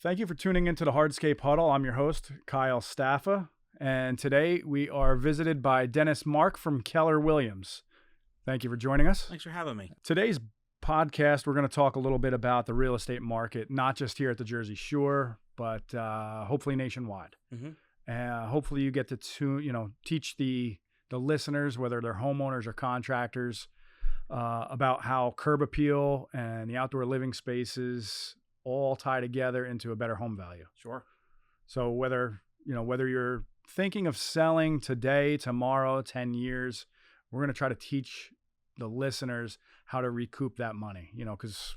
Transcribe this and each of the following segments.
Thank you for tuning into the Hardscape Huddle. I'm your host, Kyle Staffa, and today we are visited by Dennis Mark from Keller Williams. Thank you for joining us. Thanks for having me. Today's podcast, we're going to talk a little bit about the real estate market, not just here at the Jersey Shore, but hopefully nationwide. Mm-hmm. Hopefully you get to teach the listeners, whether they're homeowners or contractors, about how curb appeal and the outdoor living spaces all tie together into a better home value. Sure. So whether you're thinking of selling today, tomorrow, 10 years, we're going to try to teach the listeners how to recoup that money, because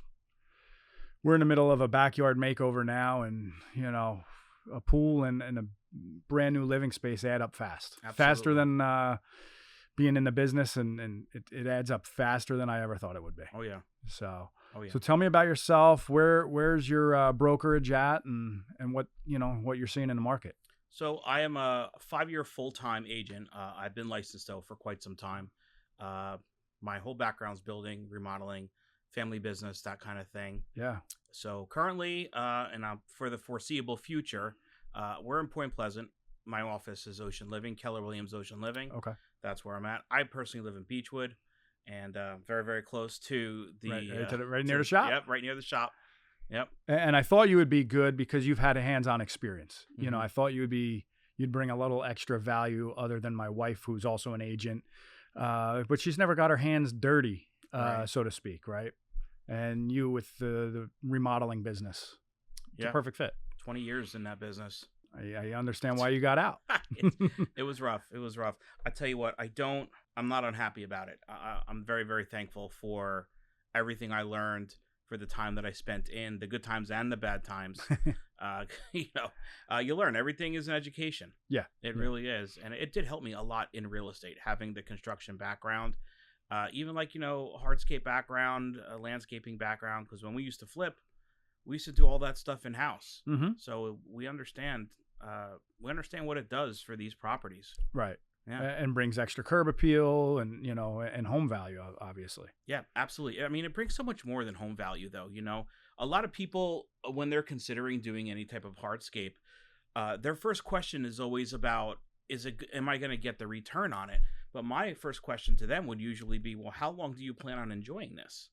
we're in the middle of a backyard makeover now, and, a pool and a brand new living space add up fast. Absolutely. Faster than being in the business, and it adds up faster than I ever thought it would be. Oh, yeah. So yeah. So tell me about yourself. Where's your brokerage at, and what you're seeing in the market? So I am a 5-year full-time agent. I've been licensed though for quite some time. My whole background's building, remodeling, family business, that kind of thing. Yeah. So currently, and for the foreseeable future, we're in Point Pleasant. My office is Ocean Living, Keller Williams Ocean Living. Okay. That's where I'm at. I personally live in Beechwood, and very, very close to the right near the shop. Yep, right near the shop. Yep. And I thought you would be good because you've had a hands-on experience. Mm-hmm. I thought you'd bring a little extra value other than my wife, who's also an agent, but she's never got her hands dirty, Right. so to speak, right? And you with the remodeling business, it's a perfect fit. 20 years in that business. I understand why you got out. It was rough. I tell you what, I'm not unhappy about it. I'm very, very thankful for everything I learned, for the time that I spent in the good times and the bad times. You learn. Everything is an education. Yeah. It really is. And it did help me a lot in real estate, having the construction background, even hardscape background, landscaping background, because when we used to flip, we used to do all that stuff in house. Mm-hmm. So we understand what it does for these properties. Right. Yeah. And brings extra curb appeal and, and home value, obviously. Yeah, absolutely. I mean, it brings so much more than home value, though. A lot of people, when they're considering doing any type of hardscape, their first question is always about, am I going to get the return on it? But my first question to them would usually be, well, how long do you plan on enjoying this?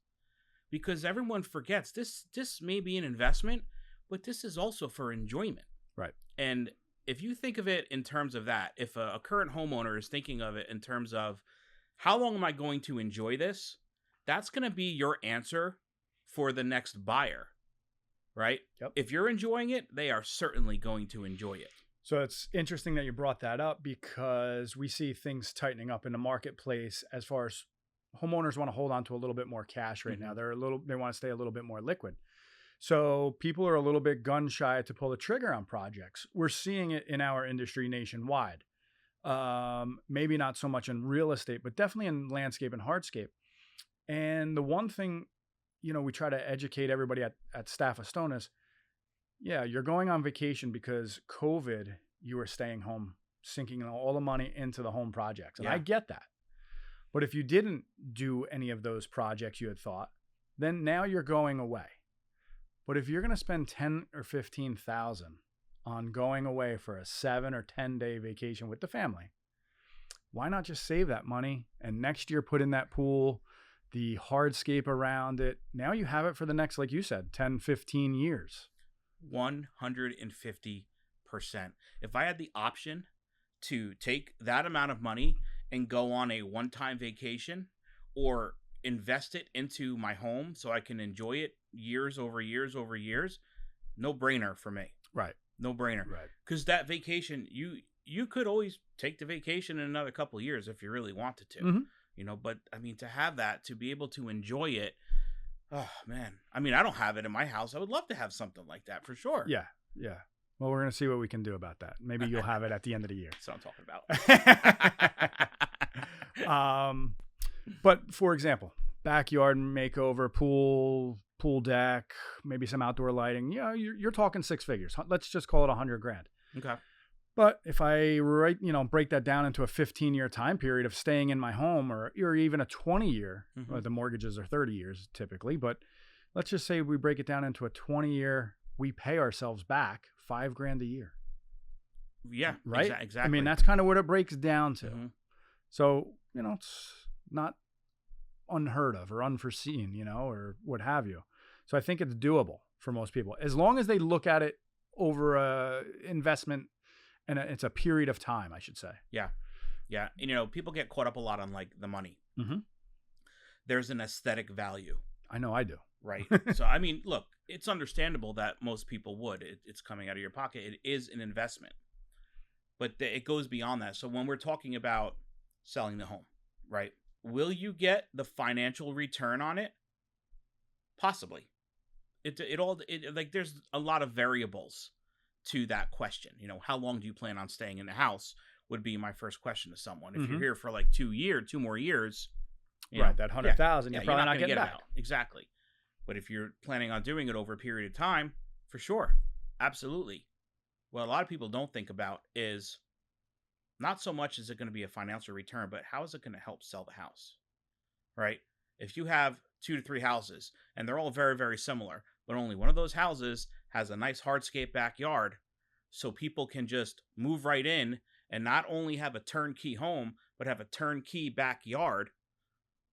Because everyone forgets this may be an investment, but this is also for enjoyment. Right. And if you think of it in terms of that, if a current homeowner is thinking of it in terms of how long am I going to enjoy this, that's going to be your answer for the next buyer, right? Yep. If you're enjoying it, they are certainly going to enjoy it. So it's interesting that you brought that up, because we see things tightening up in the marketplace as far as homeowners want to hold on to a little bit more cash right now. They want to stay a little bit more liquid. So people are a little bit gun shy to pull the trigger on projects. We're seeing it in our industry nationwide. Maybe not so much in real estate, but definitely in landscape and hardscape. And the one thing, we try to educate everybody at Staff of Stone is, yeah, you're going on vacation because COVID, you were staying home, sinking all the money into the home projects. And I get that. But if you didn't do any of those projects you had thought, then now you're going away. But if you're going to spend $10,000 or $15,000 on going away for a 7 or 10 day vacation with the family, why not just save that money and next year put in that pool, the hardscape around it? Now you have it for the next, like you said, 10, 15 years. 150%. If I had the option to take that amount of money and go on a one-time vacation or invest it into my home so I can enjoy it years over years over years, no brainer for me. Right. No brainer. Right. Because that vacation, you could always take the vacation in another couple of years if you really wanted to. Mm-hmm. But I mean, to have that, to be able to enjoy it, oh man. I mean, I don't have it in my house. I would love to have something like that for sure. Yeah. Yeah. Well, we're going to see what we can do about that. Maybe you'll have it at the end of the year. That's what I'm talking about. But for example, backyard makeover, pool deck, maybe some outdoor lighting. Yeah, you're talking 6 figures. Let's just call it $100,000. Okay. But if I break that down into a 15-year time period of staying in my home, or even a 20-year, Mm-hmm. the mortgages are 30 years typically, but let's just say we break it down into a 20-year we pay ourselves back $5,000 a year. Yeah. Right. Exactly. I mean, that's kind of what it breaks down to. Mhm. So, it's not unheard of or unforeseen, or what have you. So I think it's doable for most people, as long as they look at it over a investment, and it's a period of time, I should say. Yeah. Yeah. And, people get caught up a lot on like the money. Mm-hmm. There's an aesthetic value. I know I do. Right. So, I mean, look, it's understandable that most people would. It's coming out of your pocket. It is an investment. But it goes beyond that. So when we're talking about selling the home, right? Will you get the financial return on it? Possibly. Like there's a lot of variables to that question. How long do you plan on staying in the house would be my first question to someone. If you're here for like 2 more years, right, that 100,000, you're probably not getting it back. out. Exactly. But if you're planning on doing it over a period of time, for sure. Absolutely. What a lot of people don't think about is not so much is it going to be a financial return, but how is it going to help sell the house? Right? If you have 2 to 3 houses and they're all very, very similar, but only one of those houses has a nice hardscape backyard, so people can just move right in and not only have a turnkey home, but have a turnkey backyard,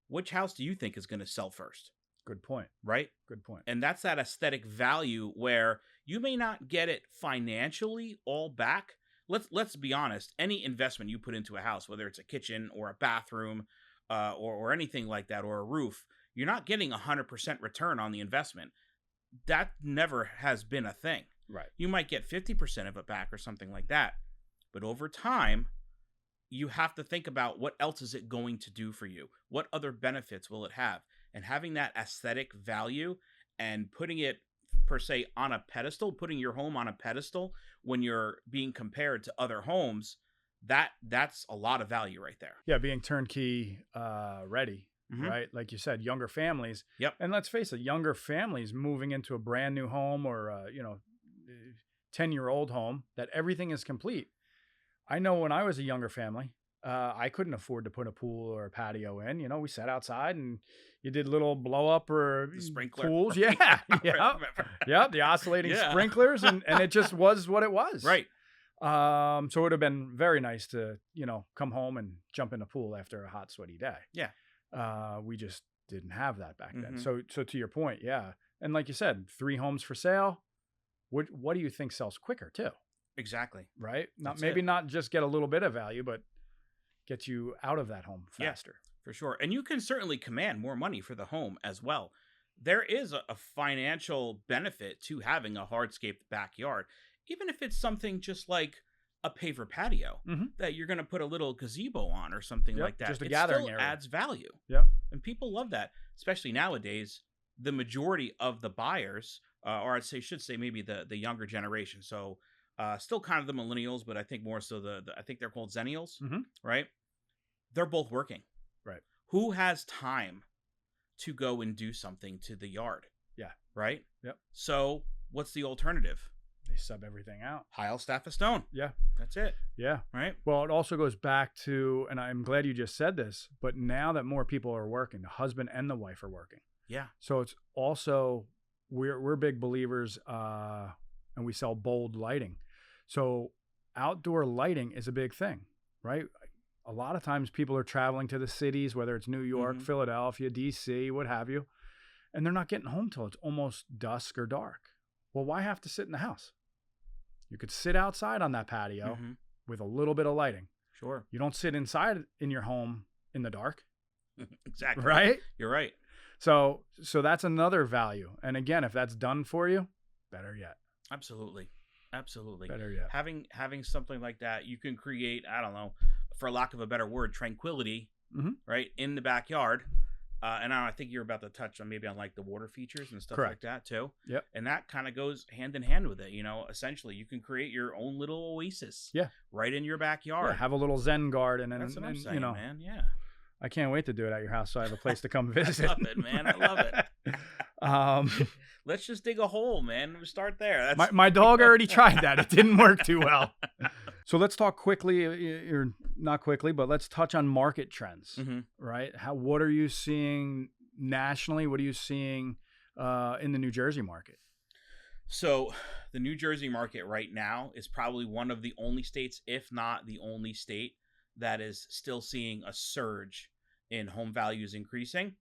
which house do you think is going to sell first? Good point. Right? Good point. And that's that aesthetic value where you may not get it financially all back. Let's be honest. Any investment you put into a house, whether it's a kitchen or a bathroom or anything like that, or a roof, you're not getting 100% return on the investment. That never has been a thing. Right. You might get 50% of it back or something like that. But over time, you have to think about what else is it going to do for you? What other benefits will it have? And having that aesthetic value and putting it, per se, on a pedestal, putting your home on a pedestal when you're being compared to other homes, that's a lot of value right there. Yeah, being turnkey ready, Mm-hmm. right? Like you said, younger families. Yep. And let's face it, younger families moving into a brand new home or, 10-year-old home that everything is complete. I know when I was a younger family, I couldn't afford to put a pool or a patio in. We sat outside and you did little blow up or The sprinkler. pools. Yeah. Yeah. Yeah. The oscillating sprinklers. And it just was what it was. Right. So it would have been very nice to, come home and jump in a pool after a hot, sweaty day. Yeah. We just didn't have that back then. Mm-hmm. So to your point, yeah. And like you said, 3 homes for sale. What do you think sells quicker too? Exactly. Right? That's not just get a little bit of value, but get you out of that home faster. Yeah, for sure. And you can certainly command more money for the home as well. There is a financial benefit to having a hardscaped backyard, even if it's something just like a paver patio that you're going to put a little gazebo on or something like that. Just a gathering still area. Adds value. Yep. And people love that, especially nowadays. The majority of the buyers, or should say maybe the younger generation. So still kind of the millennials, but I think more so I think they're called Zennials, right? They're both working. Right. Who has time to go and do something to the yard? Yeah. Right? Yep. So what's the alternative? They sub everything out. Heil, staff of stone. Yeah. That's it. Yeah. Right? Well, it also goes back to, and I'm glad you just said this, but now that more people are working, the husband and the wife are working. Yeah. So it's also, we're big believers, and we sell bold lighting. So outdoor lighting is a big thing, right? A lot of times people are traveling to the cities, whether it's New York, Philadelphia, DC, what have you, and they're not getting home till it's almost dusk or dark. Well, why have to sit in the house? You could sit outside on that patio with a little bit of lighting. Sure. You don't sit inside in your home in the dark. Exactly. Right? You're right. So that's another value. And again, if that's done for you, better yet. Absolutely. Absolutely. Better yet. Having something like that, you can create, I don't know, for lack of a better word, tranquility, right, in the backyard. And I think you're about to touch on maybe on like the water features and stuff like that too. Yep. And that kind of goes hand in hand with it. Essentially, you can create your own little oasis. Yeah. Right in your backyard. Yeah, have a little Zen garden, and that's what I'm saying, man. Yeah. I can't wait to do it at your house, so I have a place to come visit. I love it, man. I love it. Let's just dig a hole, man. We'll start there. My dog already tried that. It didn't work too well. So let's talk quickly, or not quickly, but let's touch on market trends, right? What are you seeing nationally? What are you seeing in the New Jersey market? So the New Jersey market right now is probably one of the only states, if not the only state, that is still seeing a surge in home values increasing.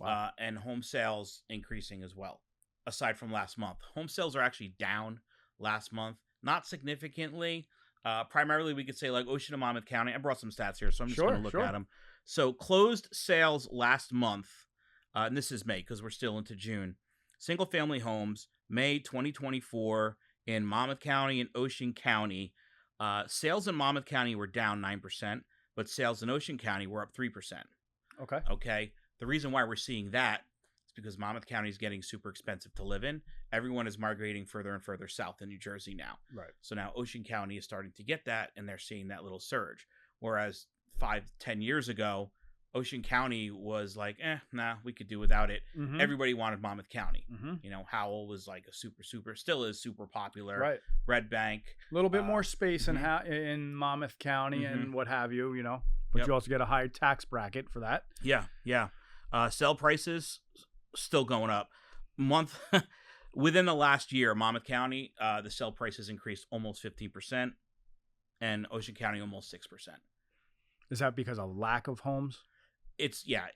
Wow. And home sales increasing as well. Aside from last month, home sales are actually down last month, not significantly. Primarily, we could say like Ocean and Monmouth County. I brought some stats here, so I'm just going to look at them. So closed sales last month, and this is May because we're still into June. Single family homes, May 2024 in Monmouth County and Ocean County. Sales in Monmouth County were down 9%, but sales in Ocean County were up 3%. Okay. Okay. The reason why we're seeing that is because Monmouth County is getting super expensive to live in. Everyone is migrating further and further south in New Jersey now. Right. So now Ocean County is starting to get that, and they're seeing that little surge. Whereas 5-10 years ago, Ocean County was like, nah, we could do without it. Mm-hmm. Everybody wanted Monmouth County. Mm-hmm. You know, Howell was like a still is super popular. Right. Red Bank. A little bit more space in Monmouth County and what have you, you know. But you also get a higher tax bracket for that. Yeah. Sell prices still going up. Within the last year, Monmouth County, the sell prices increased almost 15%, and Ocean County almost 6%. Is that because of lack of homes?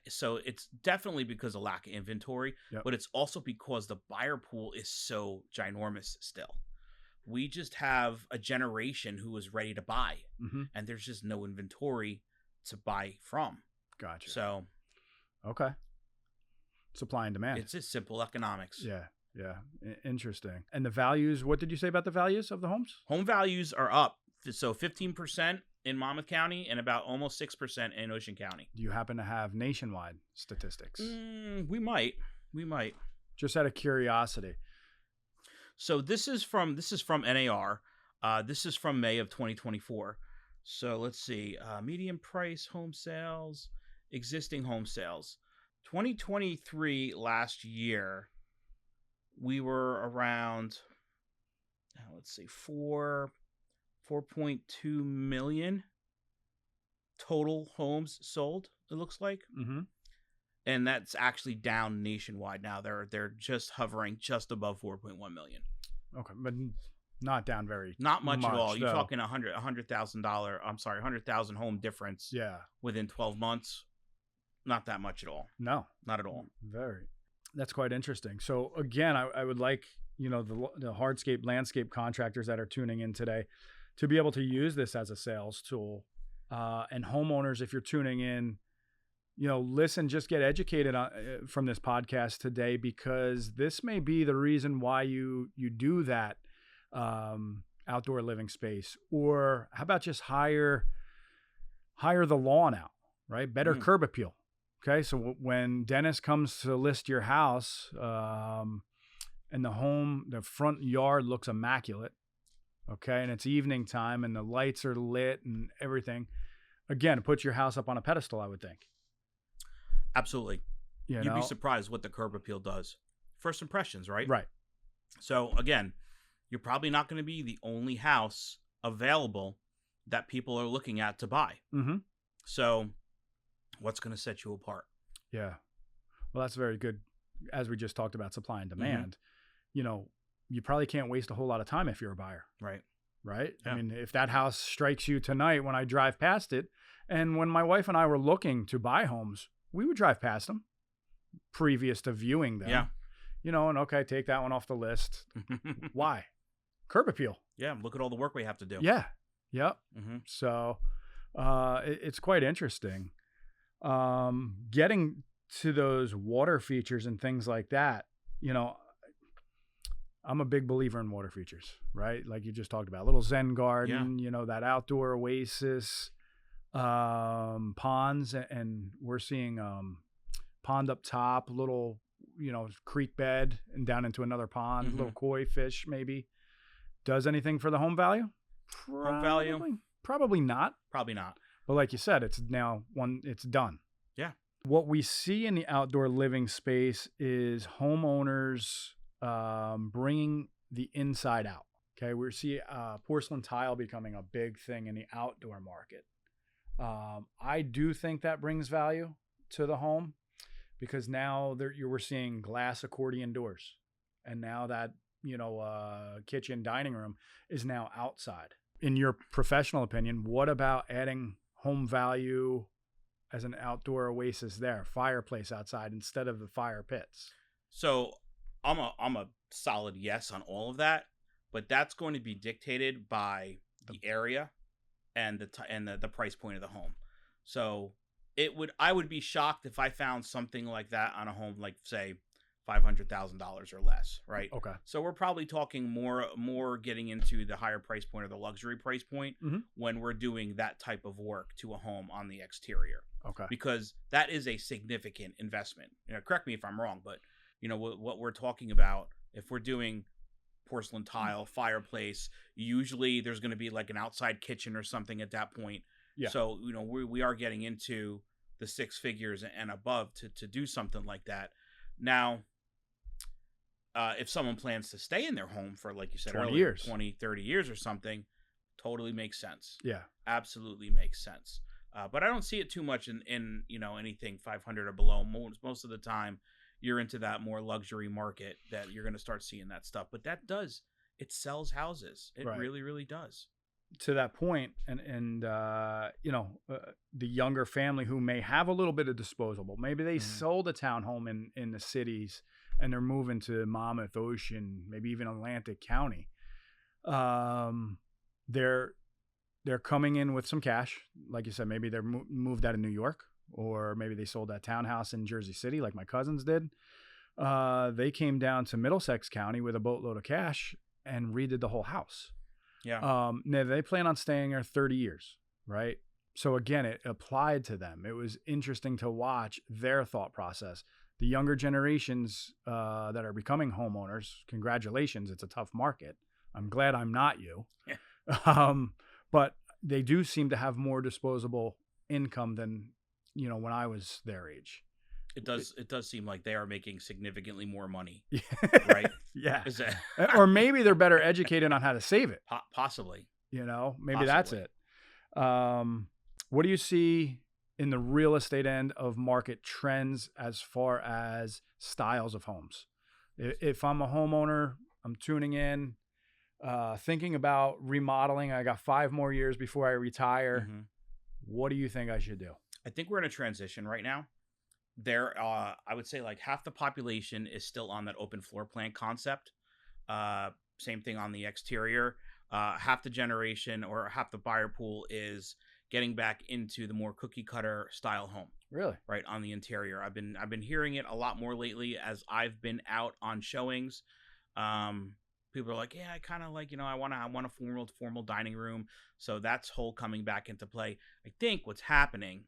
So it's definitely because of lack of inventory, but it's also because the buyer pool is so ginormous still. We just have a generation who is ready to buy, and there's just no inventory to buy from. Gotcha. So, okay. Supply and demand. It's just simple economics. Yeah. Interesting. And the values, what did you say about the values of the homes? Home values are up. So 15% in Monmouth County and about almost 6% in Ocean County. Do you happen to have nationwide statistics? We might. Just out of curiosity. So this is from NAR. This is from May of 2024. So let's see. Median price home sales, existing home sales. 2023 last year, we were around, let's see, 4.2 million total homes sold, it looks like. And that's actually down nationwide now. They're just hovering just above 4.1 million. Okay, but not down very not much at all. You're talking $100,000 home difference. Yeah. Within 12 months. Not that much at all. No, not at all. Very. That's quite interesting. So again, I would like, you know, the hardscape landscape contractors that are tuning in today to be able to use this as a sales tool. And homeowners, if you're tuning in, you know, listen, just get educated from this podcast today, because this may be the reason why you do that outdoor living space. Or how about just hire the lawn out, right? Better curb appeal. Okay, so when Dennis comes to list your house, and the front yard looks immaculate, okay, and it's evening time and the lights are lit and everything, again, it puts your house up on a pedestal, I would think. Absolutely. You'd be surprised what the curb appeal does. First impressions, right? Right. So again, you're probably not going to be the only house available that people are looking at to buy. So what's going to set you apart? Yeah. Well, that's very good. As we just talked about supply and demand, you know, you probably can't waste a whole lot of time if you're a buyer. Right. Right. Yeah. I mean, if that house strikes you tonight when I drive past it, and when my wife and I were looking to buy homes, we would drive past them previous to viewing them. Yeah. You know, and okay, take that one off the list. Why? Curb appeal. Yeah. Look at all the work we have to do. Yeah. Yep. So it's quite interesting. Getting to those water features and things like that, you know, I'm a big believer in water features, right? Like you just talked about, little Zen garden, you know, that outdoor oasis, ponds, and we're seeing pond up top, little, you know, creek bed and down into another pond, little koi fish maybe. Does anything for the home value? Home value? Probably not. Probably not. But like you said, it's done. Yeah. What we see in the outdoor living space is homeowners bringing the inside out. Okay. We see porcelain tile becoming a big thing in the outdoor market. I do think that brings value to the home, because now we're seeing glass accordion doors. And now that kitchen, dining room is now outside. In your professional opinion, what about adding home value as an outdoor oasis there, fireplace outside instead of the fire pits? So I'm a solid yes on all of that, but that's going to be dictated by the area and the price point of the home. So I would be shocked if I found something like that on a home, like say $500,000 or less, right? Okay. So we're probably talking more getting into the higher price point or the luxury price point when we're doing that type of work to a home on the exterior. Okay. Because that is a significant investment. Correct me if I'm wrong, but what we're talking about, if we're doing porcelain tile, fireplace, usually there's going to be like an outside kitchen or something at that point. Yeah. So, we are getting into the six figures and above to do something like that. Now, if someone plans to stay in their home for, like you said 20 earlier, years. 20, 30 years or something, totally makes sense. Yeah. Absolutely makes sense. But I don't see it too much in anything 500 or below. Most of the time, you're into that more luxury market that you're going to start seeing that stuff. But it sells houses. It really, really does. To that point, and the younger family who may have a little bit of disposable, maybe they sold a townhome in the cities and they're moving to Monmouth, Ocean, maybe even Atlantic County. They're coming in with some cash, like you said. Maybe they're moved out of New York, or maybe they sold that townhouse in Jersey City, like my cousins did. They came down to Middlesex County with a boatload of cash and redid the whole house. Yeah. Now they plan on staying there 30 years, right? So again, it applied to them. It was interesting to watch their thought process. The younger generations that are becoming homeowners, congratulations. It's a tough market. I'm glad I'm not you. Yeah. But they do seem to have more disposable income than, when I was their age. It does seem like they are making significantly more money, Yeah. right? Yeah. Is that Or maybe they're better educated on how to save it. possibly? Maybe that's it. What do you see in the real estate end of market trends as far as styles of homes? If I'm a homeowner, I'm tuning in, thinking about remodeling. I got 5 more years before I retire. What do you think I should do? I think we're in a transition right now. I would say like half the population is still on that open floor plan concept. Same thing on the exterior. Half the generation or half the buyer pool is getting back into the more cookie cutter style home. Really? Right, on the interior. I've been hearing it a lot more lately as I've been out on showings. People are like, yeah, I kind of like, I want a formal dining room. So that's whole coming back into play. I think what's happening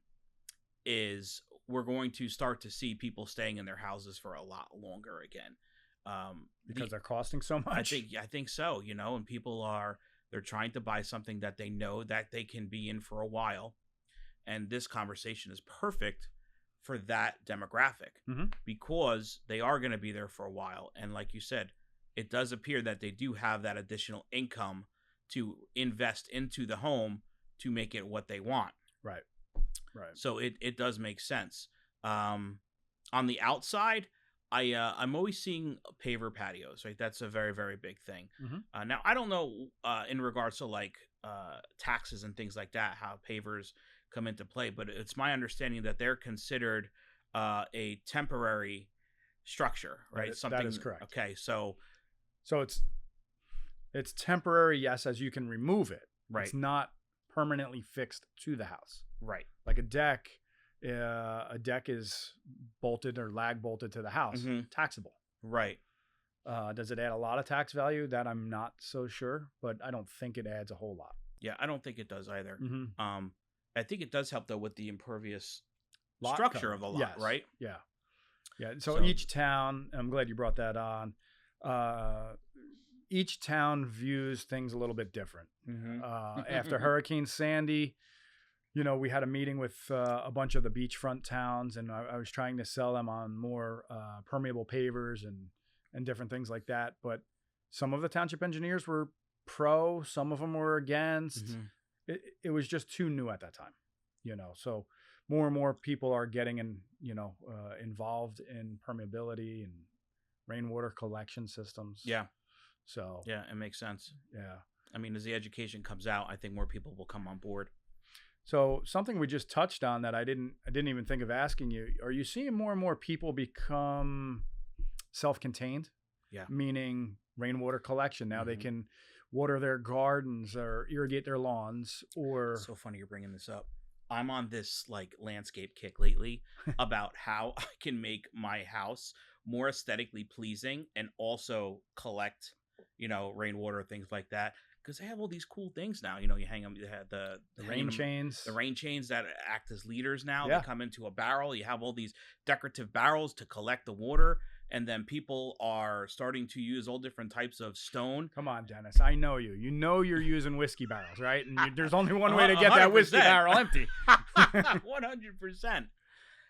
is we're going to start to see people staying in their houses for a lot longer again. Because they're costing so much. I think so, and people they're trying to buy something that they know that they can be in for a while. And this conversation is perfect for that demographic because they are going to be there for a while. And like you said, it does appear that they do have that additional income to invest into the home to make it what they want. Right. So it does make sense. On the outside, I'm always seeing paver patios, right? That's a very, very big thing. Now, I don't know in regards to like taxes and things like that, how pavers come into play, but it's my understanding that they're considered a temporary structure, right? That is correct. Okay, so it's temporary, yes, as you can remove it. Right. It's not permanently fixed to the house. Right. Like a deck is bolted or lag bolted to the house, taxable. Right. Does it add a lot of tax value? That I'm not so sure, but I don't think it adds a whole lot. Yeah, I don't think it does either. I think it does help though with the impervious structure of a lot, right? Yeah. So each town, I'm glad you brought that on. Each town views things a little bit different. After Hurricane Sandy, we had a meeting with a bunch of the beachfront towns, and I was trying to sell them on more permeable pavers and different things like that. But some of the township engineers were pro, some of them were against. It was just too new at that time, So more and more people are getting involved in permeability and rainwater collection systems. Yeah. So Yeah, it makes sense. yeah. I mean, as the education comes out, I think more people will come on board. So something we just touched on that I didn't even think of asking you. Are you seeing more and more people become self-contained? Yeah. Meaning rainwater collection. Now they can water their gardens or irrigate their lawns or So funny you're bringing this up. I'm on this like landscape kick lately about how I can make my house more aesthetically pleasing and also collect, rainwater, things like that. Because they have all these cool things now. You hang them, you have the rain chains. the rain chains that act as leaders now. Yeah. They come into a barrel. You have all these decorative barrels to collect the water. And then people are starting to use all different types of stone. Come on, Dennis. I know you. You know you're using whiskey barrels, right? And there's only one way to get that whiskey barrel empty. 100%.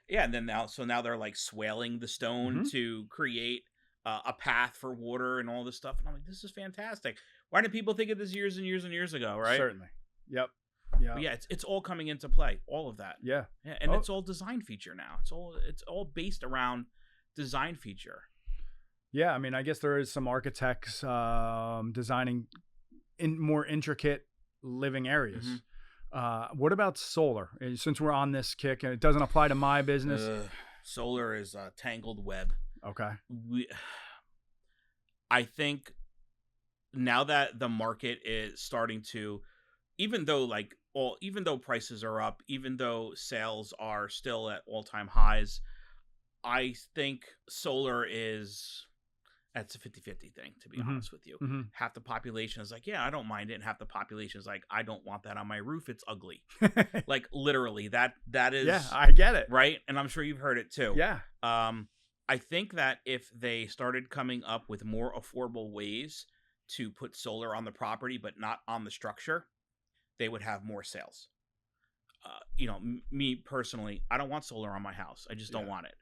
Yeah, and then now they're like swaling the stone to create a path for water and all this stuff. And I'm like, this is fantastic. Why didn't people think of this years and years and years ago, right? Certainly. Yep. Yeah. Yeah, it's all coming into play. All of that. Yeah. Yeah, and it's all design feature now. It's all based around design feature. Yeah, I mean, I guess there is some architects designing in more intricate living areas. What about solar? Since we're on this kick, and it doesn't apply to my business. Solar is a tangled web. Okay. I think now that the market is starting to, even though prices are up, even though sales are still at all-time highs, I think solar that's a 50-50 thing, to be honest with you. Half the population is like, yeah, I don't mind it. And half the population is like, I don't want that on my roof. It's ugly. Like literally that is. Yeah, I get it. Right. And I'm sure you've heard it too. Yeah. I think that if they started coming up with more affordable ways to put solar on the property, but not on the structure, they would have more sales. Me personally, I don't want solar on my house. I just don't want it.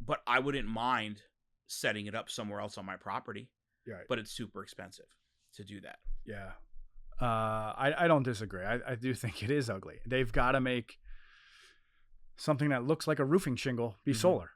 But I wouldn't mind setting it up somewhere else on my property. Right. But it's super expensive to do that. Yeah. I don't disagree. I do think it is ugly. They've got to make something that looks like a roofing shingle be solar.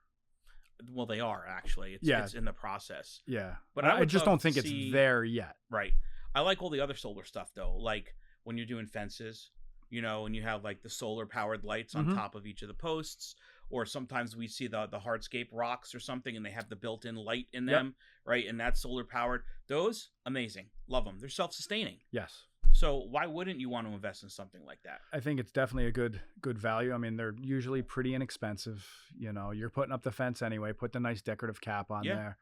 Well, they are actually. It's in the process. Yeah. But I just don't think it's there yet. Right. I like all the other solar stuff though. Like when you're doing fences, and you have like the solar powered lights on top of each of the posts. Or sometimes we see the hardscape rocks or something, and they have the built-in light in them, right? And that's solar powered. Those, amazing. Love them. They're self-sustaining. Yes. So why wouldn't you want to invest in something like that? I think it's definitely a good value. I mean, they're usually pretty inexpensive. You're putting up the fence anyway. Put the nice decorative cap on there.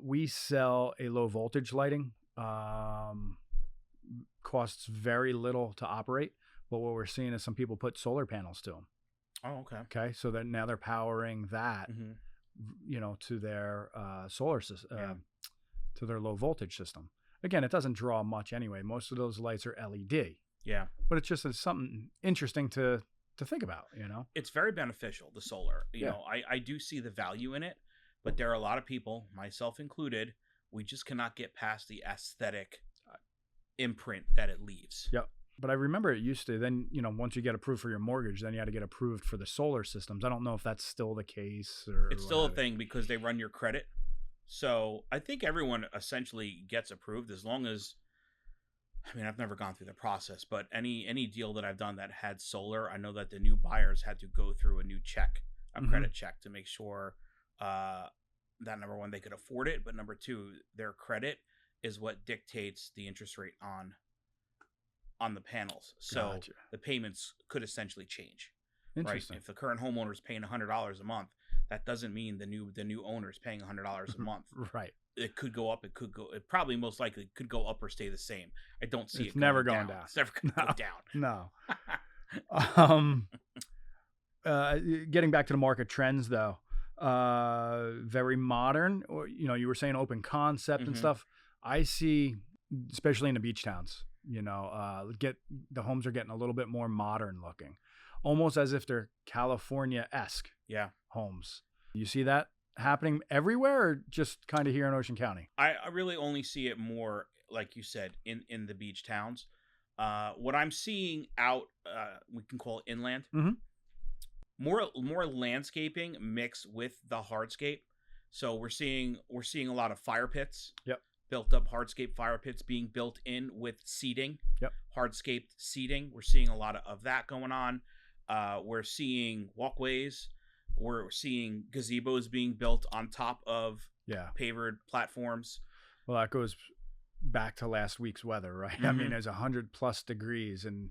We sell a low voltage lighting. Costs very little to operate, but what we're seeing is some people put solar panels to them. Oh, okay. Okay, so that now they're powering that, to their solar system, to their low voltage system. Again, it doesn't draw much anyway. Most of those lights are LED. Yeah, but it's just something interesting to think about. It's very beneficial. The solar. I do see the value in it, but there are a lot of people, myself included, we just cannot get past the aesthetic imprint that it leaves. Yep. But I remember it used to, then, once you get approved for your mortgage, then you had to get approved for the solar systems. I don't know if that's still the case. It's still a thing because they run your credit. So I think everyone essentially gets approved as long as, I've never gone through the process, but any deal that I've done that had solar, I know that the new buyers had to go through a new check, a credit check to make sure that number one, they could afford it. But number two, their credit is what dictates the interest rate on the panels. So the payments could essentially change. Interesting. Right? If the current homeowner is paying $100 a month, that doesn't mean the new owner is paying $100 a month. Right. It could go up. It probably most likely could go up or stay the same. I don't see it's never going down. down. It's never going to go down. No. Getting back to the market trends though, very modern, or, you were saying open concept and stuff. I see, especially in the beach towns, the homes are getting a little bit more modern looking, almost as if they're California-esque homes. You see that happening everywhere, or just kind of here in Ocean County? I really only see it more, like you said, in the beach towns. What I'm seeing out, we can call it inland, more landscaping mixed with the hardscape. So we're seeing a lot of fire pits. Yep. built up hardscape fire pits being built in with seating. Yep. Hardscape seating. We're seeing a lot of that going on. We're seeing walkways. We're seeing gazebos being built on top of pavered platforms. Well, that goes back to last week's weather, right? I mean, there's 100+ degrees, and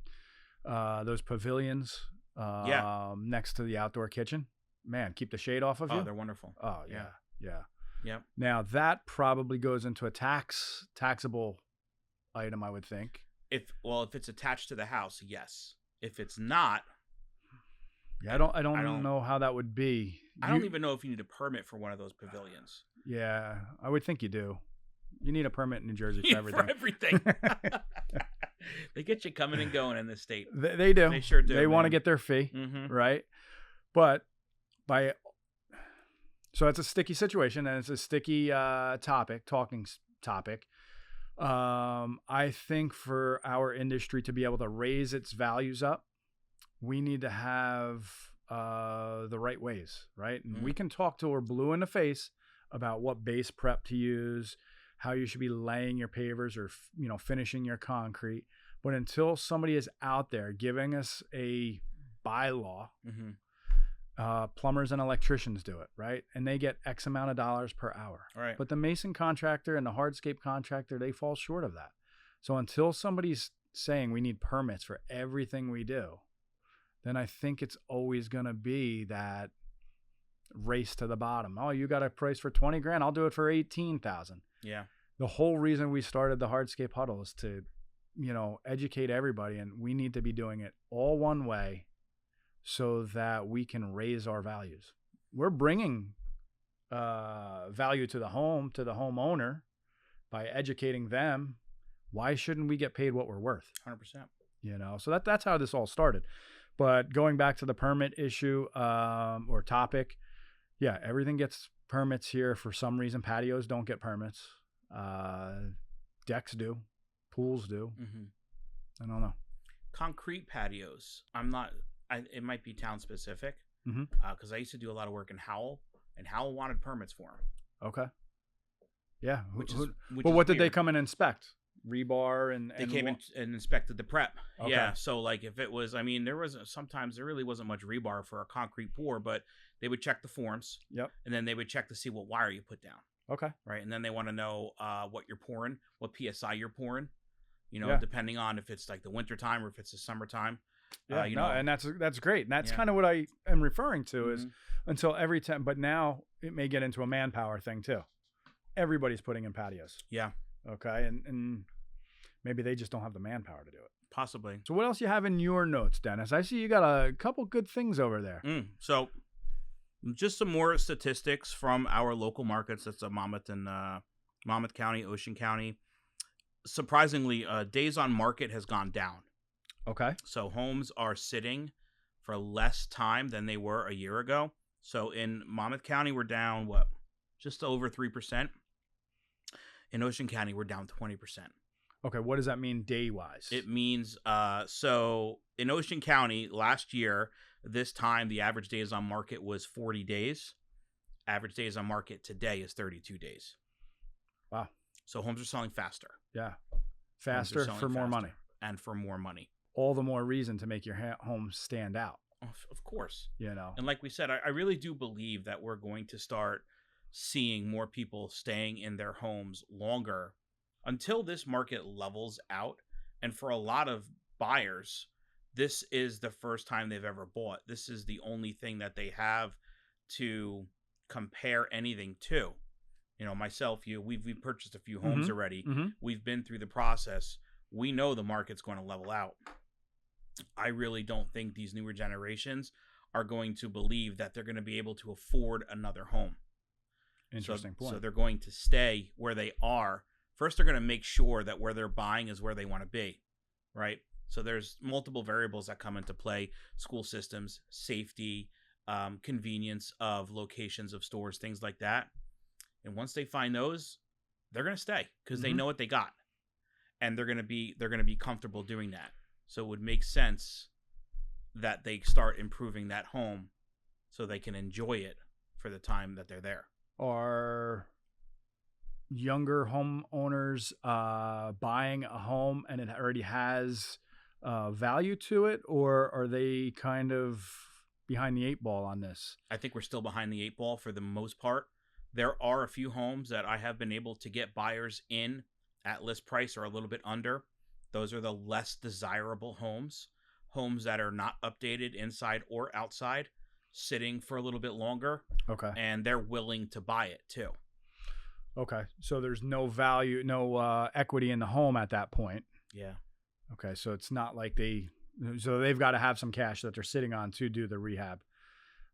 those pavilions next to the outdoor kitchen, man, keep the shade off of you. Oh, they're wonderful. Oh, yeah. Yep. Now that probably goes into a taxable item, I would think. If it's attached to the house, yes. If it's not, I don't know how that would be. I don't even know if you need a permit for one of those pavilions. Yeah, I would think you do. You need a permit in New Jersey for everything. For everything. They get you coming and going in this state. They do. They sure do. They want to get their fee, right? But so it's a sticky situation, and it's a sticky talking topic. I think for our industry to be able to raise its values up, we need to have the right ways, right? And we can talk till we're blue in the face about what base prep to use, how you should be laying your pavers or finishing your concrete. But until somebody is out there giving us a bylaw, plumbers and electricians do it, right? And they get X amount of dollars per hour. Right. But the mason contractor and the hardscape contractor, they fall short of that. So until somebody's saying we need permits for everything we do, then I think it's always going to be that race to the bottom. Oh, you got a price for 20 grand. I'll do it for 18,000. Yeah. The whole reason we started the Hardscape Huddle is to, educate everybody, and we need to be doing it all one way so that we can raise our values. We're bringing value to the homeowner by educating them. Why shouldn't we get paid what we're worth? 100%. So that's how this all started. But going back to the permit issue or topic, everything gets permits here. For some reason, patios don't get permits. Decks do. Pools do. I don't know. Concrete patios. It might be town specific because I used to do a lot of work in Howell, and Howell wanted permits for them. Okay. Yeah. But what did they come and inspect? Rebar and they came in and inspected the prep. Okay. Yeah. So like if it was, sometimes there really wasn't much rebar for a concrete pour, but they would check the forms. Yep. And then they would check to see what wire you put down. Okay. Right. And then they want to know what you're pouring, what PSI you're pouring, depending on if it's like the winter time or if it's the summertime. Yeah, and that's great. And that's kind of what I am referring to is until every time, but now it may get into a manpower thing too. Everybody's putting in patios. Yeah. Okay. And maybe they just don't have the manpower to do it. Possibly. So what else you have in your notes, Dennis? I see you got a couple good things over there. So just some more statistics from our local markets. That's Monmouth County, Ocean County. Surprisingly, days on market has gone down. Okay. So homes are sitting for less time than they were a year ago. So in Monmouth County, we're down, just over 3%. In Ocean County, we're down 20%. Okay, what does that mean day-wise? It means, so in Ocean County, last year, this time, the average days on market was 40 days. Average days on market today is 32 days. Wow. So homes are selling faster. Yeah. Faster for more money. And for more money. All the more reason to make your home stand out. Of course. And like we said, I really do believe that we're going to start seeing more people staying in their homes longer until this market levels out. And for a lot of buyers, this is the first time they've ever bought. This is the only thing that they have to compare anything to. Myself, we've purchased a few homes already. We've been through the process. We know the market's going to level out. I really don't think these newer generations are going to believe that they're going to be able to afford another home. Interesting point. So they're going to stay where they are. First, they're going to make sure that where they're buying is where they want to be, right? So there's multiple variables that come into play: school systems, safety, convenience of locations of stores, things like that. And once they find those, they're going to stay because they know what they got, and they're going to be comfortable doing that. So it would make sense that they start improving that home so they can enjoy it for the time that they're there. Are younger homeowners buying a home and it already has value to it, or are they kind of behind the eight ball on this? I think we're still behind the eight ball for the most part. There are a few homes that I have been able to get buyers in at list price or a little bit under. Those are the less desirable homes that are not updated inside or outside, sitting for a little bit longer. Okay. And they're willing to buy it too. Okay. So there's no value, no equity in the home at that point. Yeah. Okay. So it's not like they've got to have some cash that they're sitting on to do the rehab.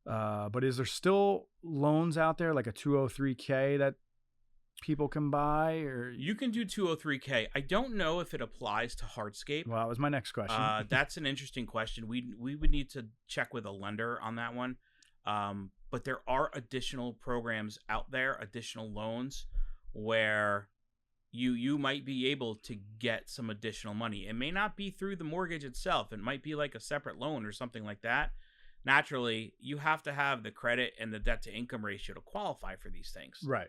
But is there still loans out there like a 203K that people can buy? Or you can do 203K. I don't know if it applies to Hardscape. Well, that was my next question. That's an interesting question. We would need to check with a lender on that one. But there are additional programs out there, additional loans where you might be able to get some additional money. It may not be through the mortgage itself. It might be like a separate loan or something like that. Naturally, you have to have the credit and the debt to income ratio to qualify for these things. Right.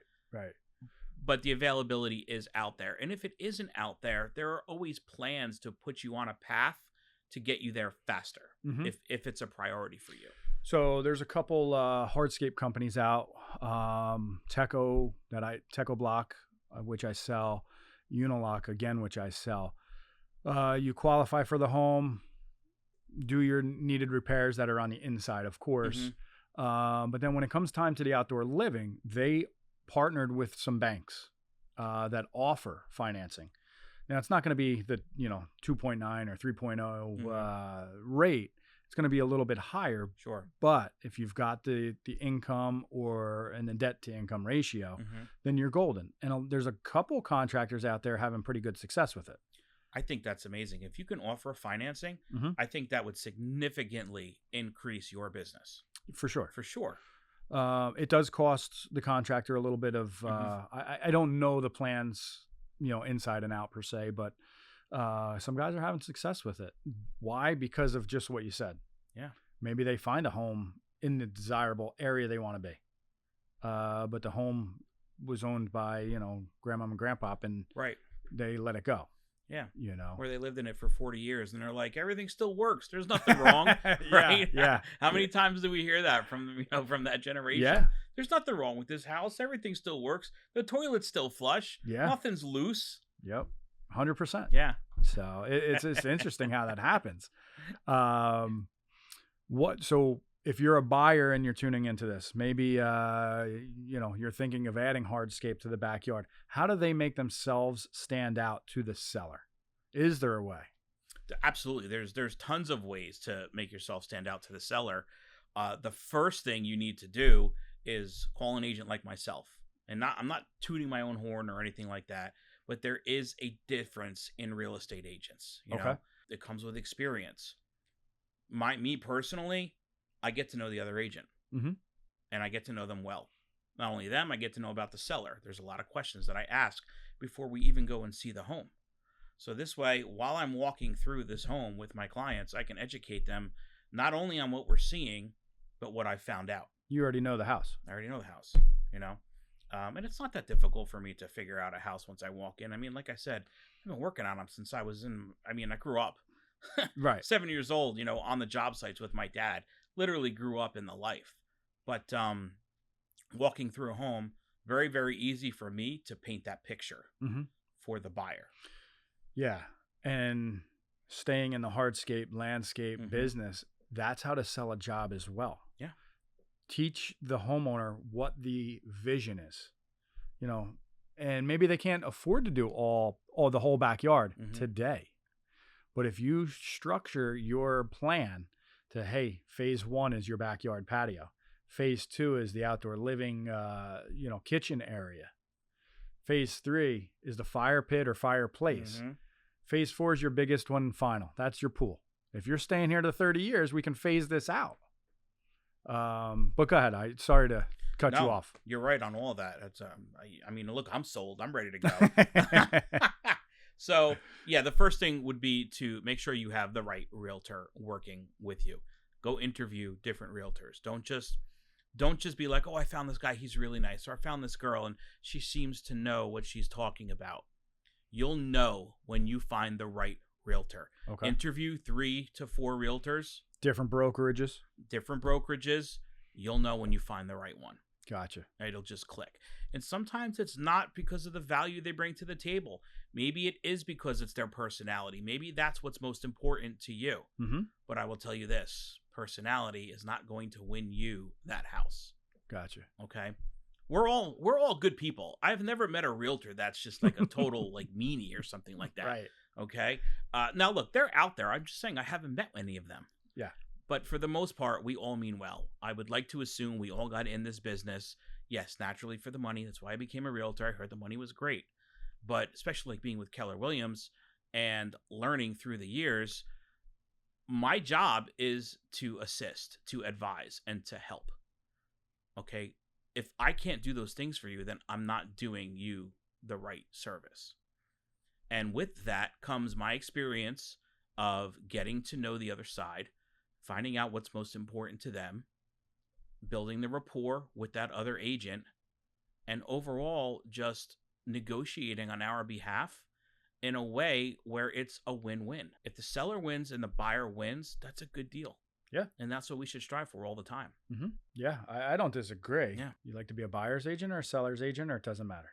But the availability is out there. And if it isn't out there, there are always plans to put you on a path to get you there faster, if it's a priority for you. So there's a couple hardscape companies out, Techo Block, which I sell, Unilock again, which I sell. You qualify for the home, do your needed repairs that are on the inside, of course. But then when it comes time to the outdoor living, they partnered with some banks that offer financing. Now it's not going to be the 2.9 or 3.0 rate. It's going to be a little bit higher. Sure. But if you've got the income and the debt to income ratio, then you're golden. And there's a couple contractors out there having pretty good success with it. I think that's amazing. If you can offer financing, I think that would significantly increase your business. For sure. It does cost the contractor a little bit of, I don't know the plans, inside and out per se, but some guys are having success with it. Why? Because of just what you said. Yeah. Maybe they find a home in the desirable area they want to be. But the home was owned by, grandma and grandpa, and they let it go. Yeah. Where they lived in it for 40 years and they're like, everything still works. There's nothing wrong. Right. Yeah. How many times do we hear that from that generation? Yeah. There's nothing wrong with this house. Everything still works. The toilet's still flush. Yeah. Nothing's loose. Yep. 100%. Yeah. So it's interesting how that happens. So if you're a buyer and you're tuning into this, maybe, you're thinking of adding hardscape to the backyard. How do they make themselves stand out to the seller? Is there a way? Absolutely. There's tons of ways to make yourself stand out to the seller. The first thing you need to do is call an agent like myself. And I'm not tooting my own horn or anything like that, but there is a difference in real estate agents. You know, it comes with experience. Me personally, I get to know the other agent, and I get to know them well. Not only them, I get to know about the seller. There's a lot of questions that I ask before we even go and see the home. So this way, while I'm walking through this home with my clients, I can educate them not only on what we're seeing, but what I found out. You already know the house. I already know the house, and it's not that difficult for me to figure out a house once I walk in. I mean, like I said, I've been working on them since I grew up. Right. 7 years old, on the job sites with my dad. Literally grew up in the life. But walking through a home, very, very easy for me to paint that picture for the buyer. Yeah. And staying in the hardscape landscape business, that's how to sell a job as well. Yeah. Teach the homeowner what the vision is, and maybe they can't afford to do all the whole backyard today. But if you structure your plan to, hey, phase 1 is your backyard patio. Phase 2 is the outdoor living, kitchen area. Phase 3 is the fire pit or fireplace. Phase 4 is your biggest one and final. That's your pool. If you're staying here to 30 years, we can phase this out. But go ahead. Sorry to cut you off. You're right on all that. It's, look, I'm sold. I'm ready to go. So, yeah, the first thing would be to make sure you have the right realtor working with you. Go interview different realtors. Don't just Don't just be like, oh, I found this guy, he's really nice, or I found this girl and she seems to know what she's talking about. You'll know when you find the right realtor. Okay. Interview 3 to 4 realtors. Different brokerages. You'll know when you find the right one. Gotcha. It'll just click. And sometimes it's not because of the value they bring to the table. Maybe it is because it's their personality. Maybe that's what's most important to you. Mm-hmm. But I will tell you this, personality is not going to win you that house. Gotcha. Okay. We're all good people. I've never met a realtor that's just like a total like meanie or something like that. Right. Okay. Now look, they're out there. I'm just saying I haven't met any of them. Yeah. But for the most part, we all mean well. I would like to assume we all got in this business. Yes, naturally for the money. That's why I became a realtor. I heard the money was great. But especially like being with Keller Williams and learning through the years, my job is to assist, to advise, and to help. Okay? If I can't do those things for you, then I'm not doing you the right service. And with that comes my experience of getting to know the other side, finding out what's most important to them, building the rapport with that other agent, and overall just negotiating on our behalf in a way where it's a win-win. If the seller wins and the buyer wins, that's a good deal. Yeah. And that's what we should strive for all the time. Mm-hmm. Yeah, I don't disagree. Yeah. You like to be a buyer's agent or a seller's agent, or it doesn't matter?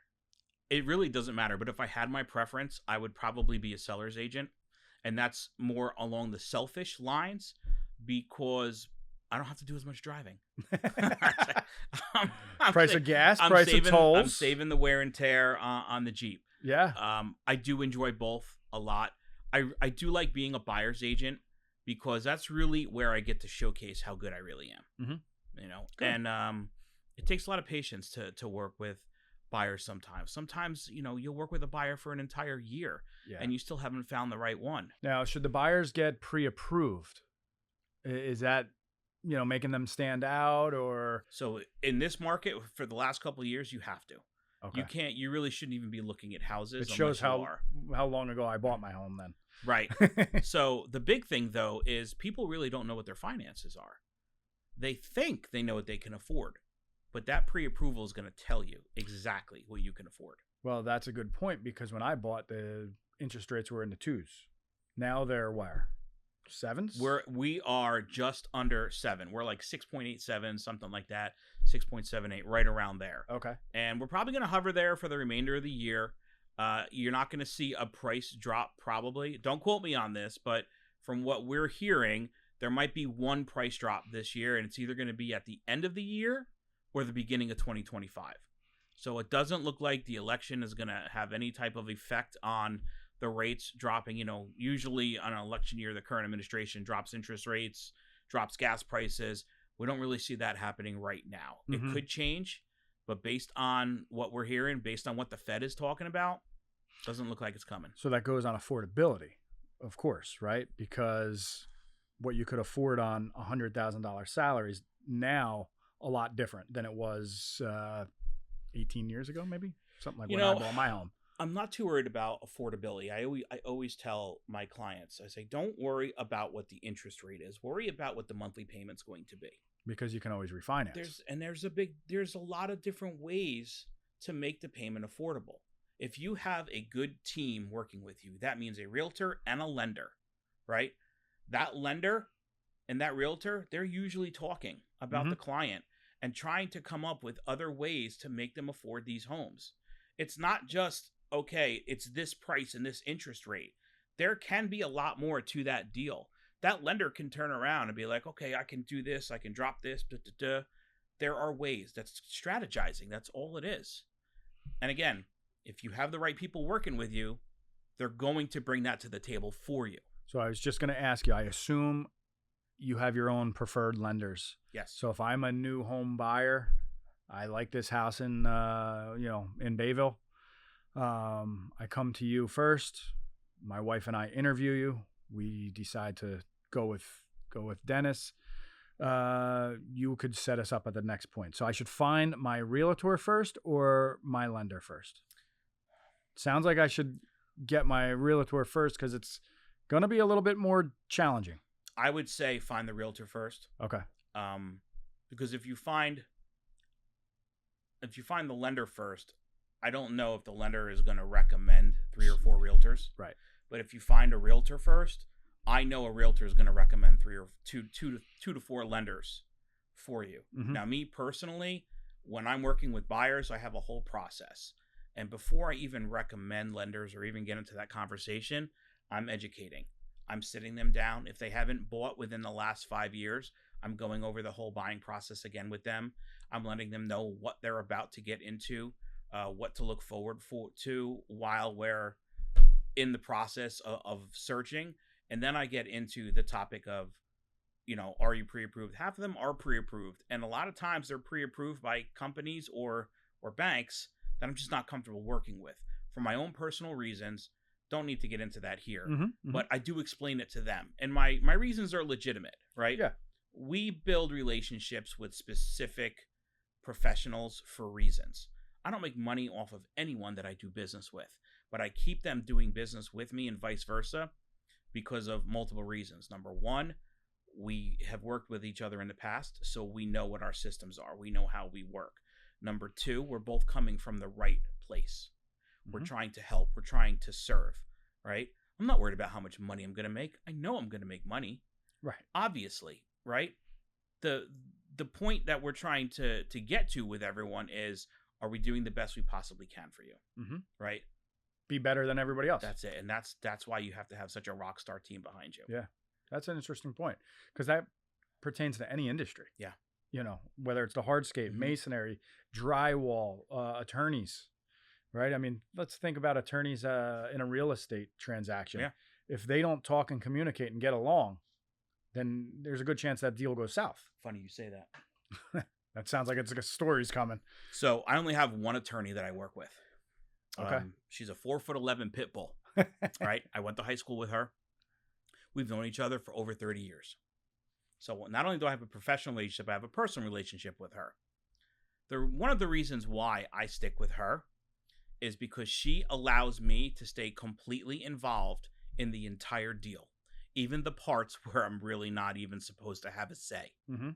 It really doesn't matter. But if I had my preference, I would probably be a seller's agent. And that's more along the selfish lines because I don't have to do as much driving. Price of gas, price of tolls. I'm saving the wear and tear on the Jeep. Yeah. I do enjoy both a lot. I do like being a buyer's agent because that's really where I get to showcase how good I really am. Mm-hmm. You know, Good. and it takes a lot of patience to work with buyers sometimes. Sometimes, you know, you'll work with a buyer for an entire year and you still haven't found the right one. Now, should the buyers get pre-approved? Is that, you know, making them stand out or? So in this market for the last couple of years, you have to. Okay. You really shouldn't even be looking at houses. It shows how long ago I bought my home then. Right. So the big thing though is people really don't know what their finances are. They think they know what they can afford, but that pre-approval is going to tell you exactly what you can afford. Well, that's a good point because when I bought, the interest rates were in the 2s. Now they're where? 7s? We are just under 7. We're like 6.87, something like that. 6.78, right around there. Okay. And we're probably going to hover there for the remainder of the year. You're not going to see a price drop probably. Don't quote me on this, but from what we're hearing, there might be one price drop this year, and it's either going to be at the end of the year or the beginning of 2025. So it doesn't look like the election is going to have any type of effect on the rates dropping. You know, usually on an election year, the current administration drops interest rates, drops gas prices. We don't really see that happening right now. Mm-hmm. It could change, but based on what we're hearing, based on what the Fed is talking about, doesn't look like it's coming. So that goes on affordability, of course, right? Because what you could afford on $100,000 salaries now a lot different than it was 18 years ago, maybe something like when I bought my home. I'm not too worried about affordability. I always tell my clients, I say, don't worry about what the interest rate is. Worry about what the monthly payment's going to be. Because you can always refinance. There's a lot of different ways to make the payment affordable. If you have a good team working with you, that means a realtor and a lender, right? That lender and that realtor, they're usually talking about the client and trying to come up with other ways to make them afford these homes. It's not just, okay, it's this price and this interest rate. There can be a lot more to that deal. That lender can turn around and be like, okay, I can do this. I can drop this. There are ways. That's strategizing. That's all it is. And again, if you have the right people working with you, they're going to bring that to the table for you. So I was just going to ask you, I assume you have your own preferred lenders. Yes. So if I'm a new home buyer, I like this house in, in Bayville. I come to you first. My wife and I interview you. We decide to go with Dennis. You could set us up at the next point. So I should find my realtor first or my lender first? Sounds like I should get my realtor first because it's going to be a little bit more challenging. I would say find the realtor first. Okay. Because if you find the lender first, I don't know if the lender is going to recommend 3 or 4 realtors. Right. But if you find a realtor first, I know a realtor is going to recommend 2 to 4 lenders for you. Mm-hmm. Now, me personally, when I'm working with buyers, I have a whole process. And before I even recommend lenders or even get into that conversation, I'm educating. I'm sitting them down. If they haven't bought within the last 5 years, I'm going over the whole buying process again with them. I'm letting them know what they're about to get into, what to look forward to while we're in the process of searching. And then I get into the topic of, are you pre-approved? Half of them are pre-approved. And a lot of times they're pre-approved by companies or banks that I'm just not comfortable working with. For my own personal reasons, don't need to get into that here. Mm-hmm. Mm-hmm. But I do explain it to them. And my reasons are legitimate, right? Yeah. We build relationships with specific professionals for reasons. I don't make money off of anyone that I do business with, but I keep them doing business with me and vice versa because of multiple reasons. Number one, we have worked with each other in the past, so we know what our systems are. We know how we work. Number two, we're both coming from the right place. We're trying to help. We're trying to serve, right? I'm not worried about how much money I'm going to make. I know I'm going to make money. Right. Obviously, right? The point that we're trying to get to with everyone is, are we doing the best we possibly can for you? Mm-hmm. Right? Be better than everybody else. That's it. And that's why you have to have such a rock star team behind you. Yeah. That's an interesting point because that pertains to any industry. Yeah. Whether it's the hardscape, masonry, drywall, attorneys, right? I mean, let's think about attorneys in a real estate transaction. Yeah. If they don't talk and communicate and get along, then there's a good chance that deal goes south. Funny you say that. That sounds like it's like a story's coming. So I only have one attorney that I work with. Okay. She's a 4'11" pit bull. Right? I went to high school with her. We've known each other for over 30 years. So not only do I have a professional relationship, I have a personal relationship with her. One of the reasons why I stick with her is because she allows me to stay completely involved in the entire deal, even the parts where I'm really not even supposed to have a say. Mm-hmm.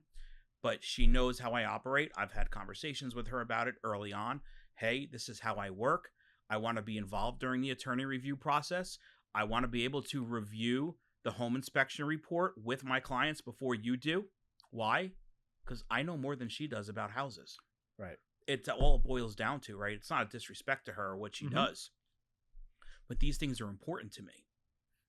But she knows how I operate. I've had conversations with her about it early on. Hey, this is how I work. I want to be involved during the attorney review process. I want to be able to review the home inspection report with my clients before you do. Why? Because I know more than she does about houses. Right. It all boils down to, right? It's not a disrespect to her or what she does. But these things are important to me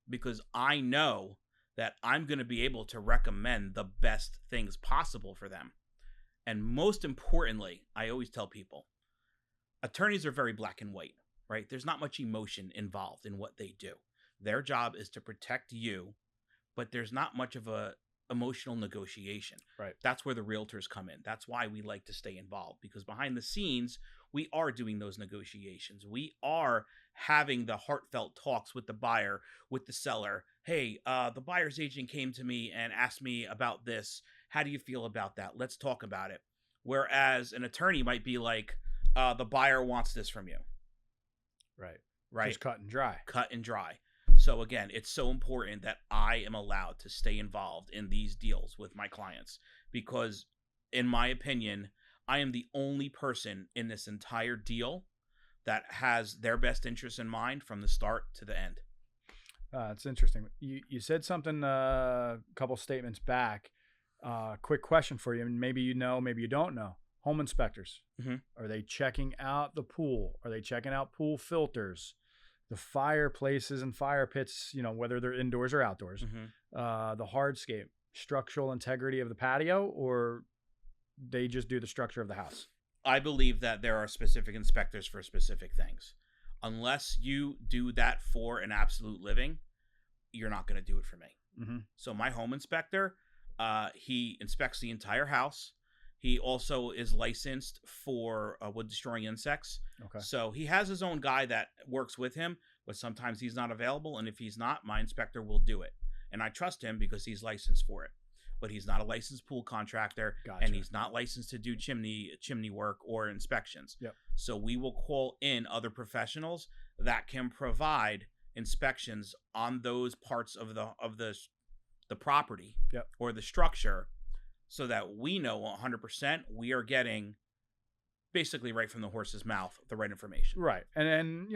because I know that I'm going to be able to recommend the best things possible for them. And most importantly, I always tell people, attorneys are very black and white, right? There's not much emotion involved in what they do. Their job is to protect you, but there's not much of a emotional negotiation. Right. That's where the realtors come in. That's why we like to stay involved, because behind the scenes, we are doing those negotiations. We are having the heartfelt talks with the buyer, with the seller. Hey, the buyer's agent came to me and asked me about this. How do you feel about that? Let's talk about it. Whereas an attorney might be like, the buyer wants this from you. Right. Just cut and dry. Cut and dry. So again, it's so important that I am allowed to stay involved in these deals with my clients because, in my opinion, I am the only person in this entire deal that has their best interests in mind from the start to the end. It's interesting. You said something a couple statements back. Quick question for you, and maybe you know, maybe you don't know. Home inspectors, are they checking out the pool? Are they checking out pool filters? The fireplaces and fire pits, whether they're indoors or outdoors, the hardscape, structural integrity of the patio, or they just do the structure of the house? I believe that there are specific inspectors for specific things. Unless you do that for an absolute living, you're not going to do it for me. So my home inspector, he inspects the entire house. He also is licensed for wood destroying insects. Okay. So he has his own guy that works with him, but sometimes he's not available. And if he's not, my inspector will do it. And I trust him because he's licensed for it. But he's not a licensed pool contractor. Gotcha. And he's not licensed to do chimney work or inspections. Yep. So we will call in other professionals that can provide inspections on those parts of the property or the structure so that we know 100% we are getting basically right from the horse's mouth the right information. Right. And then,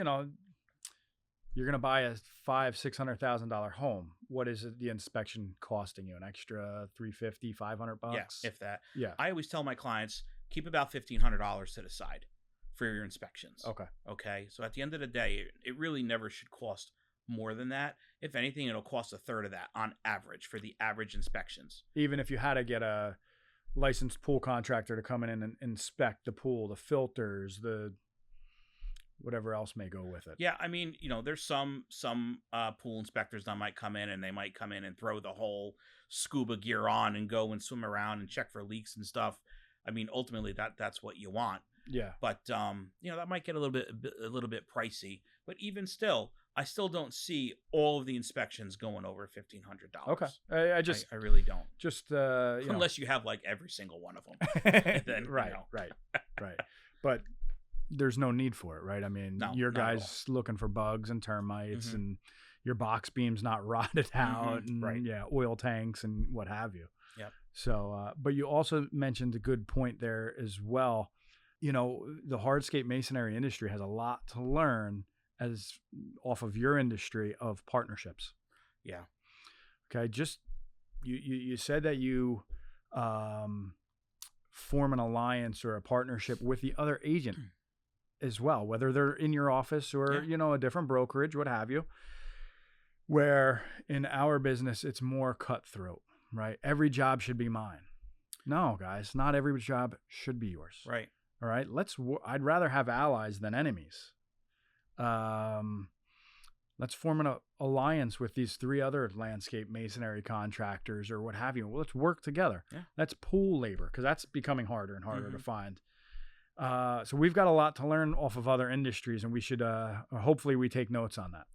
you're going to buy a $500,000-$600,000 home. What is the inspection costing you? An extra $350, $500? Yeah, if that. Yeah. I always tell my clients, keep about $1,500 to the side for your inspections. Okay. Okay. So at the end of the day, it really never should cost more than that. If anything, it'll cost a third of that on average for the average inspections. Even if you had to get a licensed pool contractor to come in and inspect the pool, the filters, the whatever else may go with it. Yeah, I mean, there's some pool inspectors that might come in and they might come in and throw the whole scuba gear on and go and swim around and check for leaks and stuff. I mean, ultimately that's what you want. Yeah. But that might get a little bit pricey. But even still, I still don't see all of the inspections going over $1,500. Okay. I really don't. Just unless you have like every single one of them. Then, right. But there's no need for it, right? I mean, your guy's looking for bugs and termites, mm-hmm. and your box beam's not rotted out, mm-hmm. and oil tanks and what have you. Yep. So, but you also mentioned a good point there as well. The hardscape masonry industry has a lot to learn as off of your industry of partnerships. Yeah. Okay. Just you said that you form an alliance or a partnership with the other agent as well, whether they're in your office or, a different brokerage, what have you, where in our business, it's more cutthroat, right? Every job should be mine. No, guys, not every job should be yours. Right. All right. I'd rather have allies than enemies. Let's form an alliance with these 3 other landscape masonry contractors or what have you. Well, let's work together. Yeah. Let's pool labor, because that's becoming harder and harder mm-hmm. to find. So we've got a lot to learn off of other industries, and we should hopefully we take notes on that.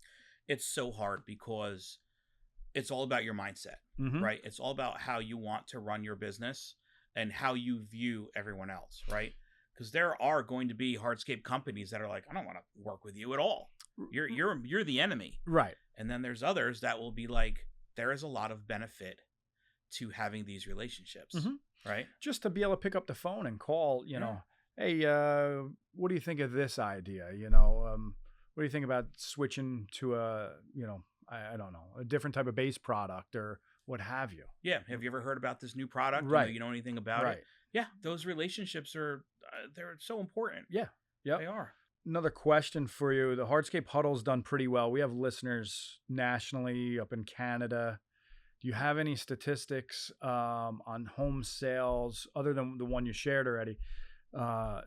It's so hard because it's all about your mindset, mm-hmm. right? It's all about how you want to run your business and how you view everyone else, right? Because there are going to be hardscape companies that are like, I don't want to work with you at all. You're the enemy. Right. And then there's others that will be like, there is a lot of benefit to having these relationships, mm-hmm. right? Just to be able to pick up the phone and call, hey, what do you think of this idea? What do you think about switching to I don't know, a different type of base product or what have you? Yeah. Have you ever heard about this new product? Right. You know anything about right. it? Yeah. Those relationships they're so important. Yeah. Yeah. They are. Another question for you. The Hardscape Huddle's done pretty well. We have listeners nationally up in Canada. Do you have any statistics on home sales other than the one you shared already?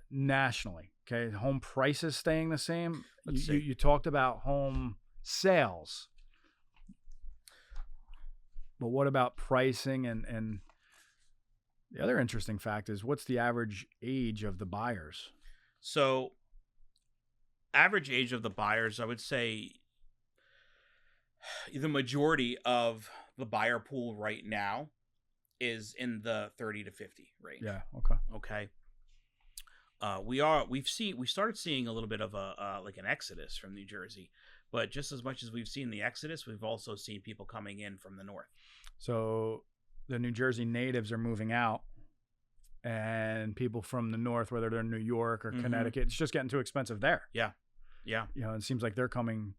Nationally, okay, home prices staying the same. You talked about home sales, but what about pricing and the other interesting fact is, what's the average age of the buyers? So average age of the buyers, I would say the majority of the buyer pool right now is in the 30 to 50 range. Yeah. Okay. We started seeing a little bit of like an exodus from New Jersey, but just as much as we've seen the exodus, we've also seen people coming in from the north. So the New Jersey natives are moving out, and people from the north, whether they're in New York or mm-hmm. Connecticut, it's just getting too expensive there. Yeah. It seems like they're coming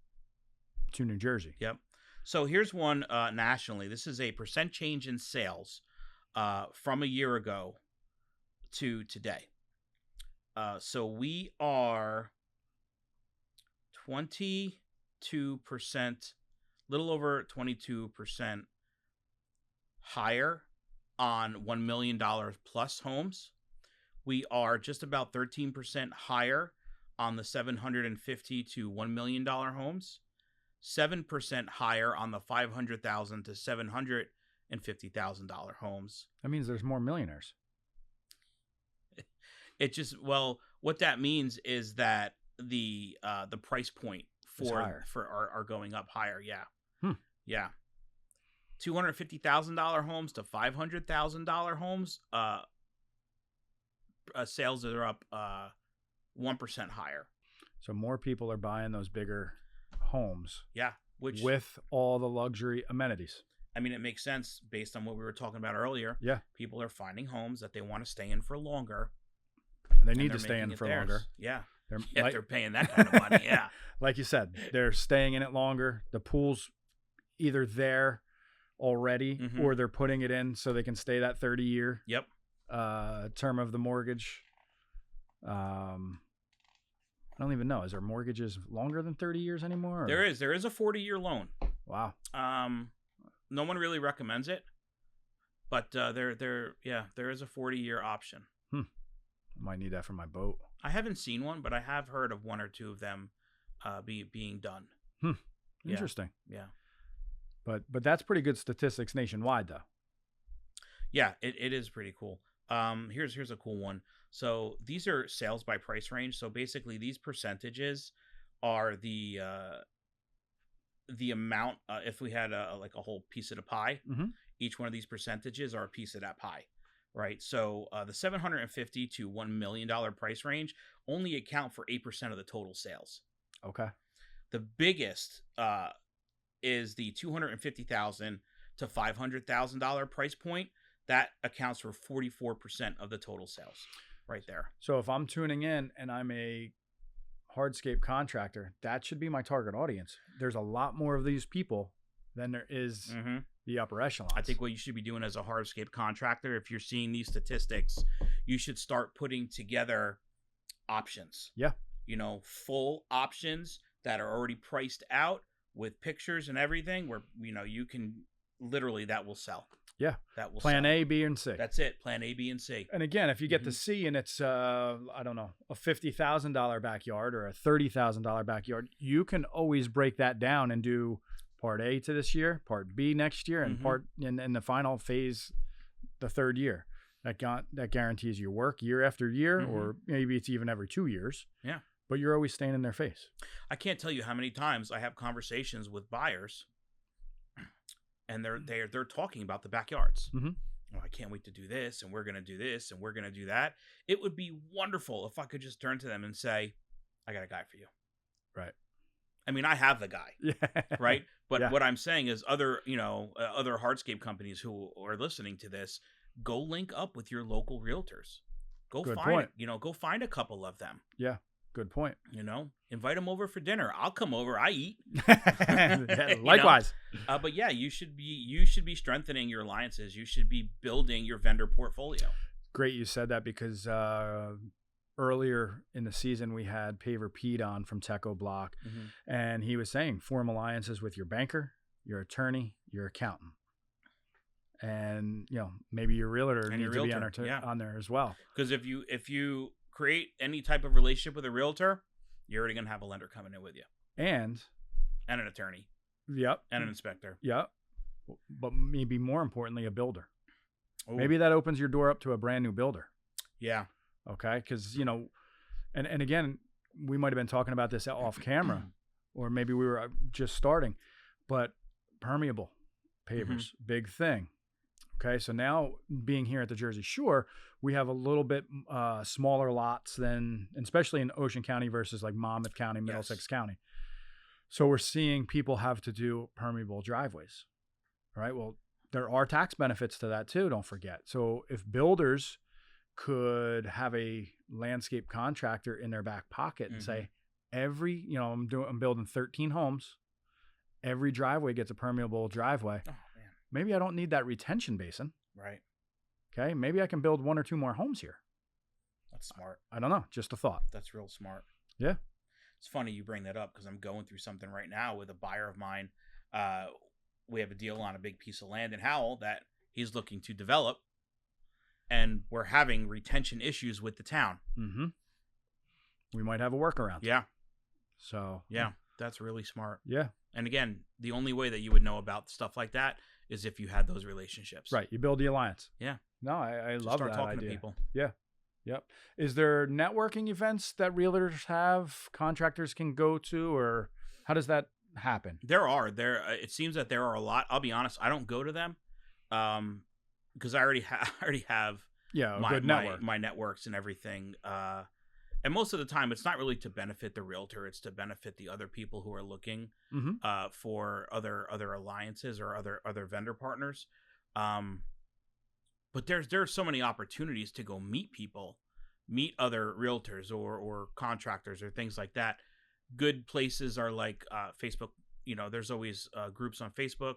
to New Jersey. Yep. So here's one nationally. This is a percent change in sales from a year ago to today. So we are 22%, little over 22% higher on $1 million plus homes. We are just about 13% higher on the $750,000 to $1 million homes. 7% higher on the $500,000 to $750,000 homes. That means there's more millionaires. It just, what that means is that the price point are going up higher. Yeah. Yeah. $250,000 homes to $500,000 homes, sales are up 1% higher. So more people are buying those bigger homes. Yeah. With all the luxury amenities. I mean, it makes sense based on what we were talking about earlier. Yeah. People are finding homes that they want to stay in for longer. They need to stay in for longer. Yeah. They're, If they're paying that kind of money, yeah. Like you said, they're staying in it longer. The pool's either there already or they're putting it in so they can stay that 30-year Yep. Term of the mortgage. I don't even know. Is there mortgages longer than 30 years anymore? Or? There is a 40-year loan. Wow. No one really recommends it, but there is a 40-year option. I might need that for my boat. I haven't seen one, but I have heard of one or two of them being done. Interesting. Yeah. But that's pretty good statistics nationwide, though. Yeah, it is pretty cool. Here's a cool one. So these are sales by price range. So basically, these percentages are the amount. If we had a whole piece of the pie, each one of these percentages are a piece of that pie, right? So the $750 to $1 million price range only account for 8% of the total sales. Okay. The biggest is the $250,000 to $500,000 price point. That accounts for 44% of the total sales right there. So if I'm tuning in and I'm a hardscape contractor, that should be my target audience. There's a lot more of these people than there is the upper echelons. I think what you should be doing as a hardscape contractor, if you're seeing these statistics, you should start putting together options. Yeah. Full options that are already priced out with pictures and everything where, you can literally, that will sell. Yeah. That will Plan sell. A, B, and C. That's it. Plan A, B, and C. And again, if you get to C and it's, I don't know, a $50,000 backyard or a $30,000 backyard, you can always break that down and do part A to this year, part B next year, and part in the final phase, the third year. That guarantees you work year after year, or maybe it's even every 2 years. Yeah. But you're always staying in their face. I can't tell you how many times I have conversations with buyers, and they're talking about the backyards. Oh, I can't wait to do this, and we're going to do this, and we're going to do that. It would be wonderful if I could just turn to them and say, I got a guy for you. Right. I mean, I have the guy. Yeah. Right. But what I'm saying is other hardscape companies who are listening to this, go link up with your local realtors. Go find a couple of them. Yeah. Good point. Invite them over for dinner. I'll come over. I eat. Likewise. But yeah, you should be strengthening your alliances. You should be building your vendor portfolio. Great you said that, because earlier in the season we had Paver Pete on from Techo Block, and he was saying form alliances with your banker, your attorney, your accountant, and maybe your realtor needs to be on there as well. Because if you create any type of relationship with a realtor, you're already going to have a lender coming in with you. And an attorney. Yep. And an inspector. Yep. But maybe more importantly, a builder. Ooh. Maybe that opens your door up to a brand new builder. Yeah. Okay. Because, and again, we might have been talking about this off camera, or maybe we were just starting, but permeable pavers, big thing. Okay, so now being here at the Jersey Shore, we have a little bit smaller lots than, especially in Ocean County versus like Monmouth County, Middlesex County. So we're seeing people have to do permeable driveways. All right, well, there are tax benefits to that too, don't forget. So if builders could have a landscape contractor in their back pocket and say, I'm building 13 homes, every driveway gets a permeable driveway. Oh. Maybe I don't need that retention basin. Right. Okay. Maybe I can build one or two more homes here. That's smart. I don't know. Just a thought. That's real smart. Yeah. It's funny you bring that up, because I'm going through something right now with a buyer of mine. We have a deal on a big piece of land in Howell that he's looking to develop, and we're having retention issues with the town. We might have a workaround. Yeah. So. Yeah. That's really smart. Yeah. And again, the only way that you would know about stuff like that is if you had those relationships. Right. You build the alliance. Yeah. No, I love that idea. Start talking to people. Yeah. Yep. Is there networking events that realtors have, contractors can go to, or how does that happen? There are. It seems that there are a lot. I'll be honest, I don't go to them because I already have good network. my networks and everything. And most of the time, it's not really to benefit the realtor; it's to benefit the other people who are looking for other alliances or other vendor partners. But there's so many opportunities to go meet people, meet other realtors or contractors or things like that. Good places are like Facebook. You know, there's always groups on Facebook.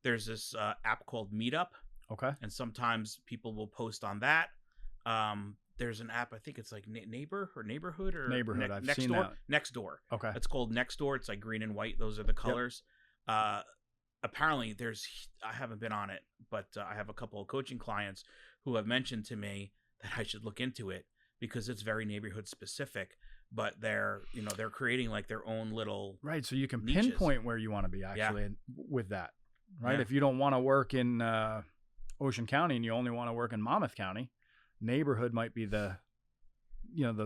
There's this app called Meetup. Okay. And sometimes people will post on that. There's an app, I think it's like Neighborhood or I've Next seen Door. that. Nextdoor. Okay. It's called Nextdoor. It's like green and white. Those are the colors. Yep. Apparently I haven't been on it, but I have a couple of coaching clients who have mentioned to me that I should look into it because it's very neighborhood specific, but they're creating like their own little right. So you can niches. Pinpoint where you want to be actually with that, right? Yeah. If you don't want to work in Ocean County and you only want to work in Monmouth County, neighborhood might be the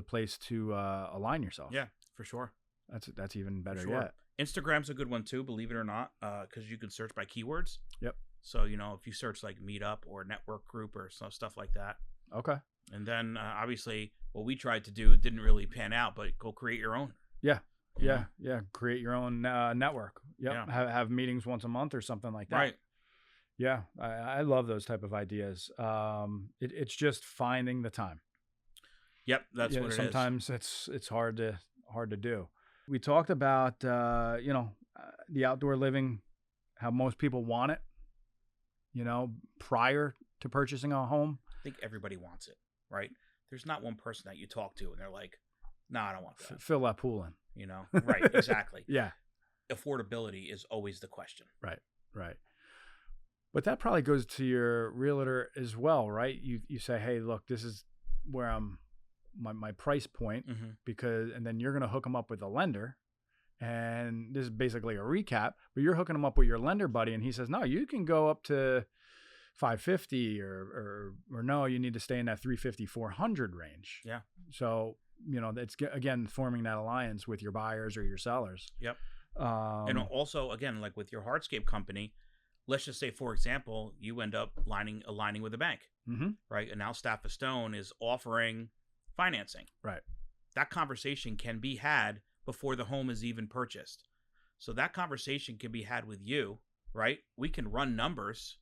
place to align yourself. Yeah, for sure. That's even better sure. yet. Instagram's a good one too, believe it or not, because you can search by keywords. Yep. So if you search like Meetup or Network Group or stuff like that. Okay. And then obviously what we tried to do didn't really pan out, but go create your own. Yeah. Create your own network. Yep. Yeah. Have meetings once a month or something like that. Right. Yeah, I love those type of ideas. It's just finding the time. Yep, that's what it is. Sometimes it's hard to do. We talked about the outdoor living, how most people want it. Prior to purchasing a home. I think everybody wants it, right? There's not one person that you talk to and they're like, "No, I don't want that." Fill that pool in. Right? Exactly. Yeah. Affordability is always the question. Right. But that probably goes to your realtor as well, right? You say, hey, look, this is where I'm my price point, and then you're going to hook them up with a lender. And this is basically a recap, but you're hooking them up with your lender buddy. And he says, no, you can go up to 550 or no, you need to stay in that 350, 400 range. Yeah. So, it's again, forming that alliance with your buyers or your sellers. Yep. And also, again, like with your Hardscape company, let's just say, for example, you end up aligning with a bank, right? And now Staff of Stone is offering financing. Right. That conversation can be had before the home is even purchased. So that conversation can be had with you, right? We can run numbers,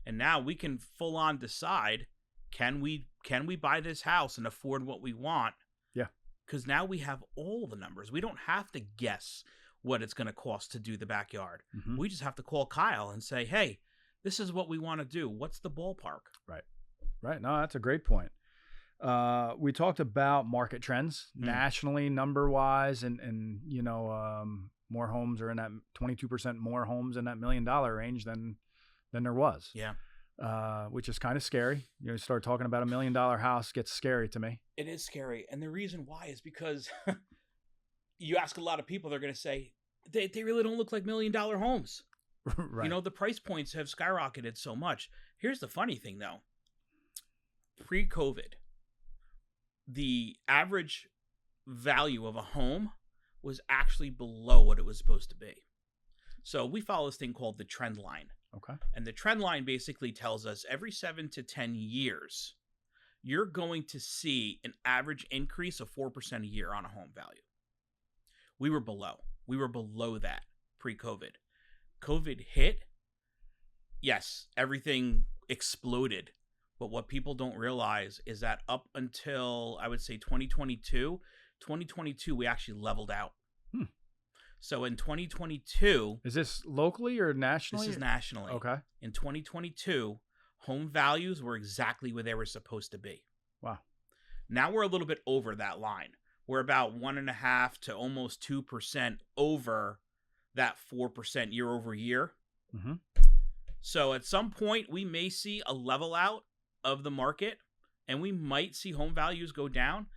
and now we can full on decide, can we buy this house and afford what we want? Yeah. Because now we have all the numbers. We don't have to guess what it's going to cost to do the backyard. We just have to call Kyle and say, hey, this is what we want to do. What's the ballpark? Right. No, that's a great point. We talked about market trends nationally, number wise, and more homes are in that 22% more homes in that $1 million range than there was. Yeah. Which is kind of scary. You start talking about $1 million house, gets scary to me. It is scary. And the reason why is because you ask a lot of people, they're going to say, they really don't look like $1 million homes. Right. The price points have skyrocketed so much. Here's the funny thing, though. Pre-COVID, the average value of a home was actually below what it was supposed to be. So we follow this thing called the trend line. Okay. And the trend line basically tells us every 7 to 10 years, you're going to see an average increase of 4% a year on a home value. We were below that pre-COVID. COVID hit. Yes, everything exploded. But what people don't realize is that up until, I would say, 2022, we actually leveled out. So in 2022... Is this locally or nationally? This is nationally. Okay. In 2022, home values were exactly where they were supposed to be. Wow. Now we're a little bit over that line. We're about 1.5% to almost 2% over that 4% year over year. So at some point, we may see a level out of the market, and we might see home values go down,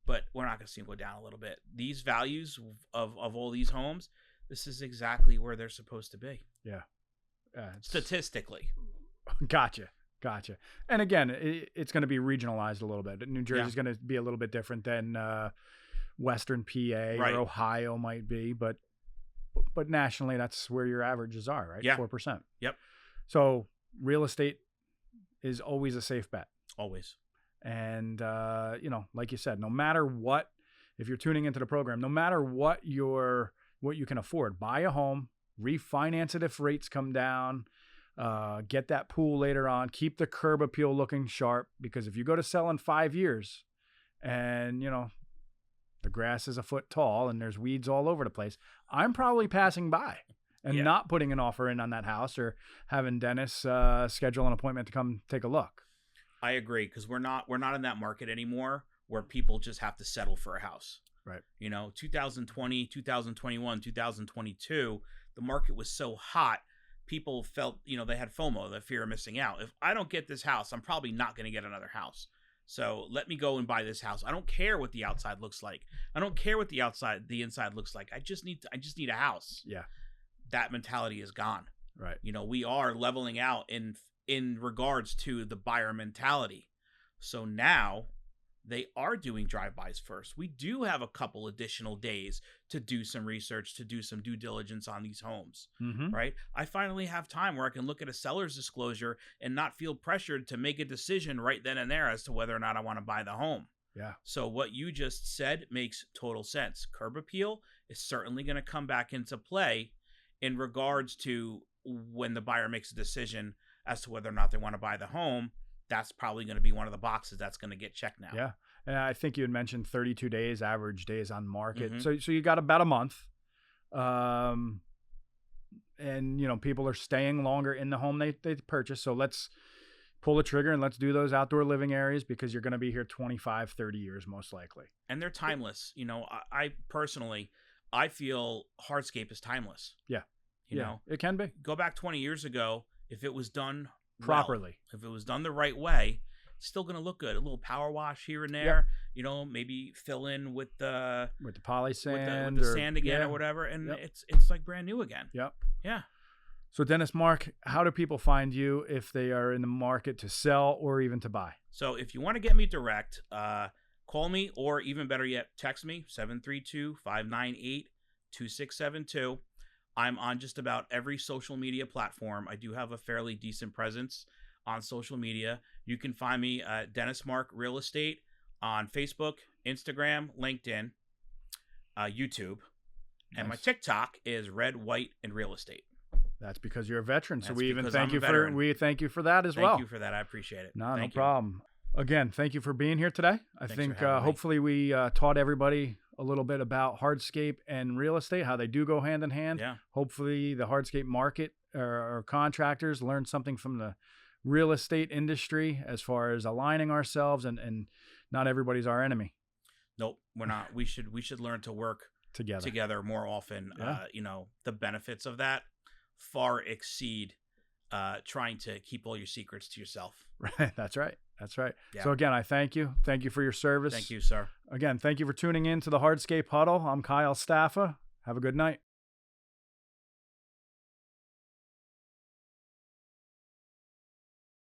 but we're not going to see them go down a little bit. These values of all these homes, this is exactly where they're supposed to be. Yeah. Statistically. Gotcha. And again, it's going to be regionalized a little bit. New Jersey is going to be a little bit different than Western PA or Ohio might be, but nationally, that's where your averages are, right? Yeah. 4%. Yep. So real estate is always a safe bet. Always. And, like you said, no matter what if you're tuning into the program, no matter what you can afford, buy a home, refinance it if rates come down, get that pool later on, keep the curb appeal looking sharp, because if you go to sell in 5 years and, you know, the grass is a foot tall and there's weeds all over the place, I'm probably passing by and not putting an offer in on that house, or having Dennis schedule an appointment to come take a look. I agree, because we're not in that market anymore where people just have to settle for a house. Right. You know, 2020, 2021, 2022, the market was so hot, people felt, you know, they had FOMO, the fear of missing out. If I don't get this house, I'm probably not going to get another house. So let me go and buy this house. I don't care what the outside looks like. I don't care what the inside looks like. I just need a house. Yeah. That mentality is gone. Right. You know, we are leveling out in regards to the buyer mentality. So now they are doing drive-bys first. We do have a couple additional days to do some research, to do some due diligence on these homes, right? I finally have time where I can look at a seller's disclosure and not feel pressured to make a decision right then and there as to whether or not I want to buy the home. Yeah. So what you just said makes total sense. Curb appeal is certainly going to come back into play in regards to when the buyer makes a decision as to whether or not they want to buy the home. That's probably going to be one of the boxes that's going to get checked now. Yeah. And I think you had mentioned 32 days, average days on market. So you got about a month. And, you know, people are staying longer in the home they purchase. So let's pull the trigger and let's do those outdoor living areas, because you're going to be here 25, 30 years most likely. And they're timeless. You know, I personally, I feel Hardscape is timeless. Yeah. You know, it can be. Go back 20 years ago, if it was done properly, if it was done the right way, it's still going to look good. A little power wash here and there, you know, maybe fill in with the poly sand, with the sand again or whatever, and it's like brand new again. Yep. Yeah. So Dennis, Mark, how do people find you if they are in the market to sell or even to buy? So if you want to get me direct, call me, or even better yet, text me, 732-598-2672. I'm on just about every social media platform. I do have a fairly decent presence on social media. You can find me at Dennis Mark Real Estate on Facebook, Instagram, LinkedIn, YouTube. Nice. And my TikTok is Red, White, and Real Estate. That's because you're a veteran. That's so we even thank you for that as well. Thank you for that. I appreciate it. No problem. Again, thank you for being here today. I think hopefully we taught everybody a little bit about hardscape and real estate, how they do go hand in hand. Yeah. Hopefully the hardscape market or contractors learn something from the real estate industry as far as aligning ourselves, and not everybody's our enemy. Nope, we're not. We should learn to work together more often. Yeah. You know, the benefits of that far exceed trying to keep all your secrets to yourself. Right. That's right. Yeah. So again, I thank you. Thank you for your service. Thank you, sir. Again, thank you for tuning in to the Hardscape Huddle. I'm Kyle Staffa. Have a good night.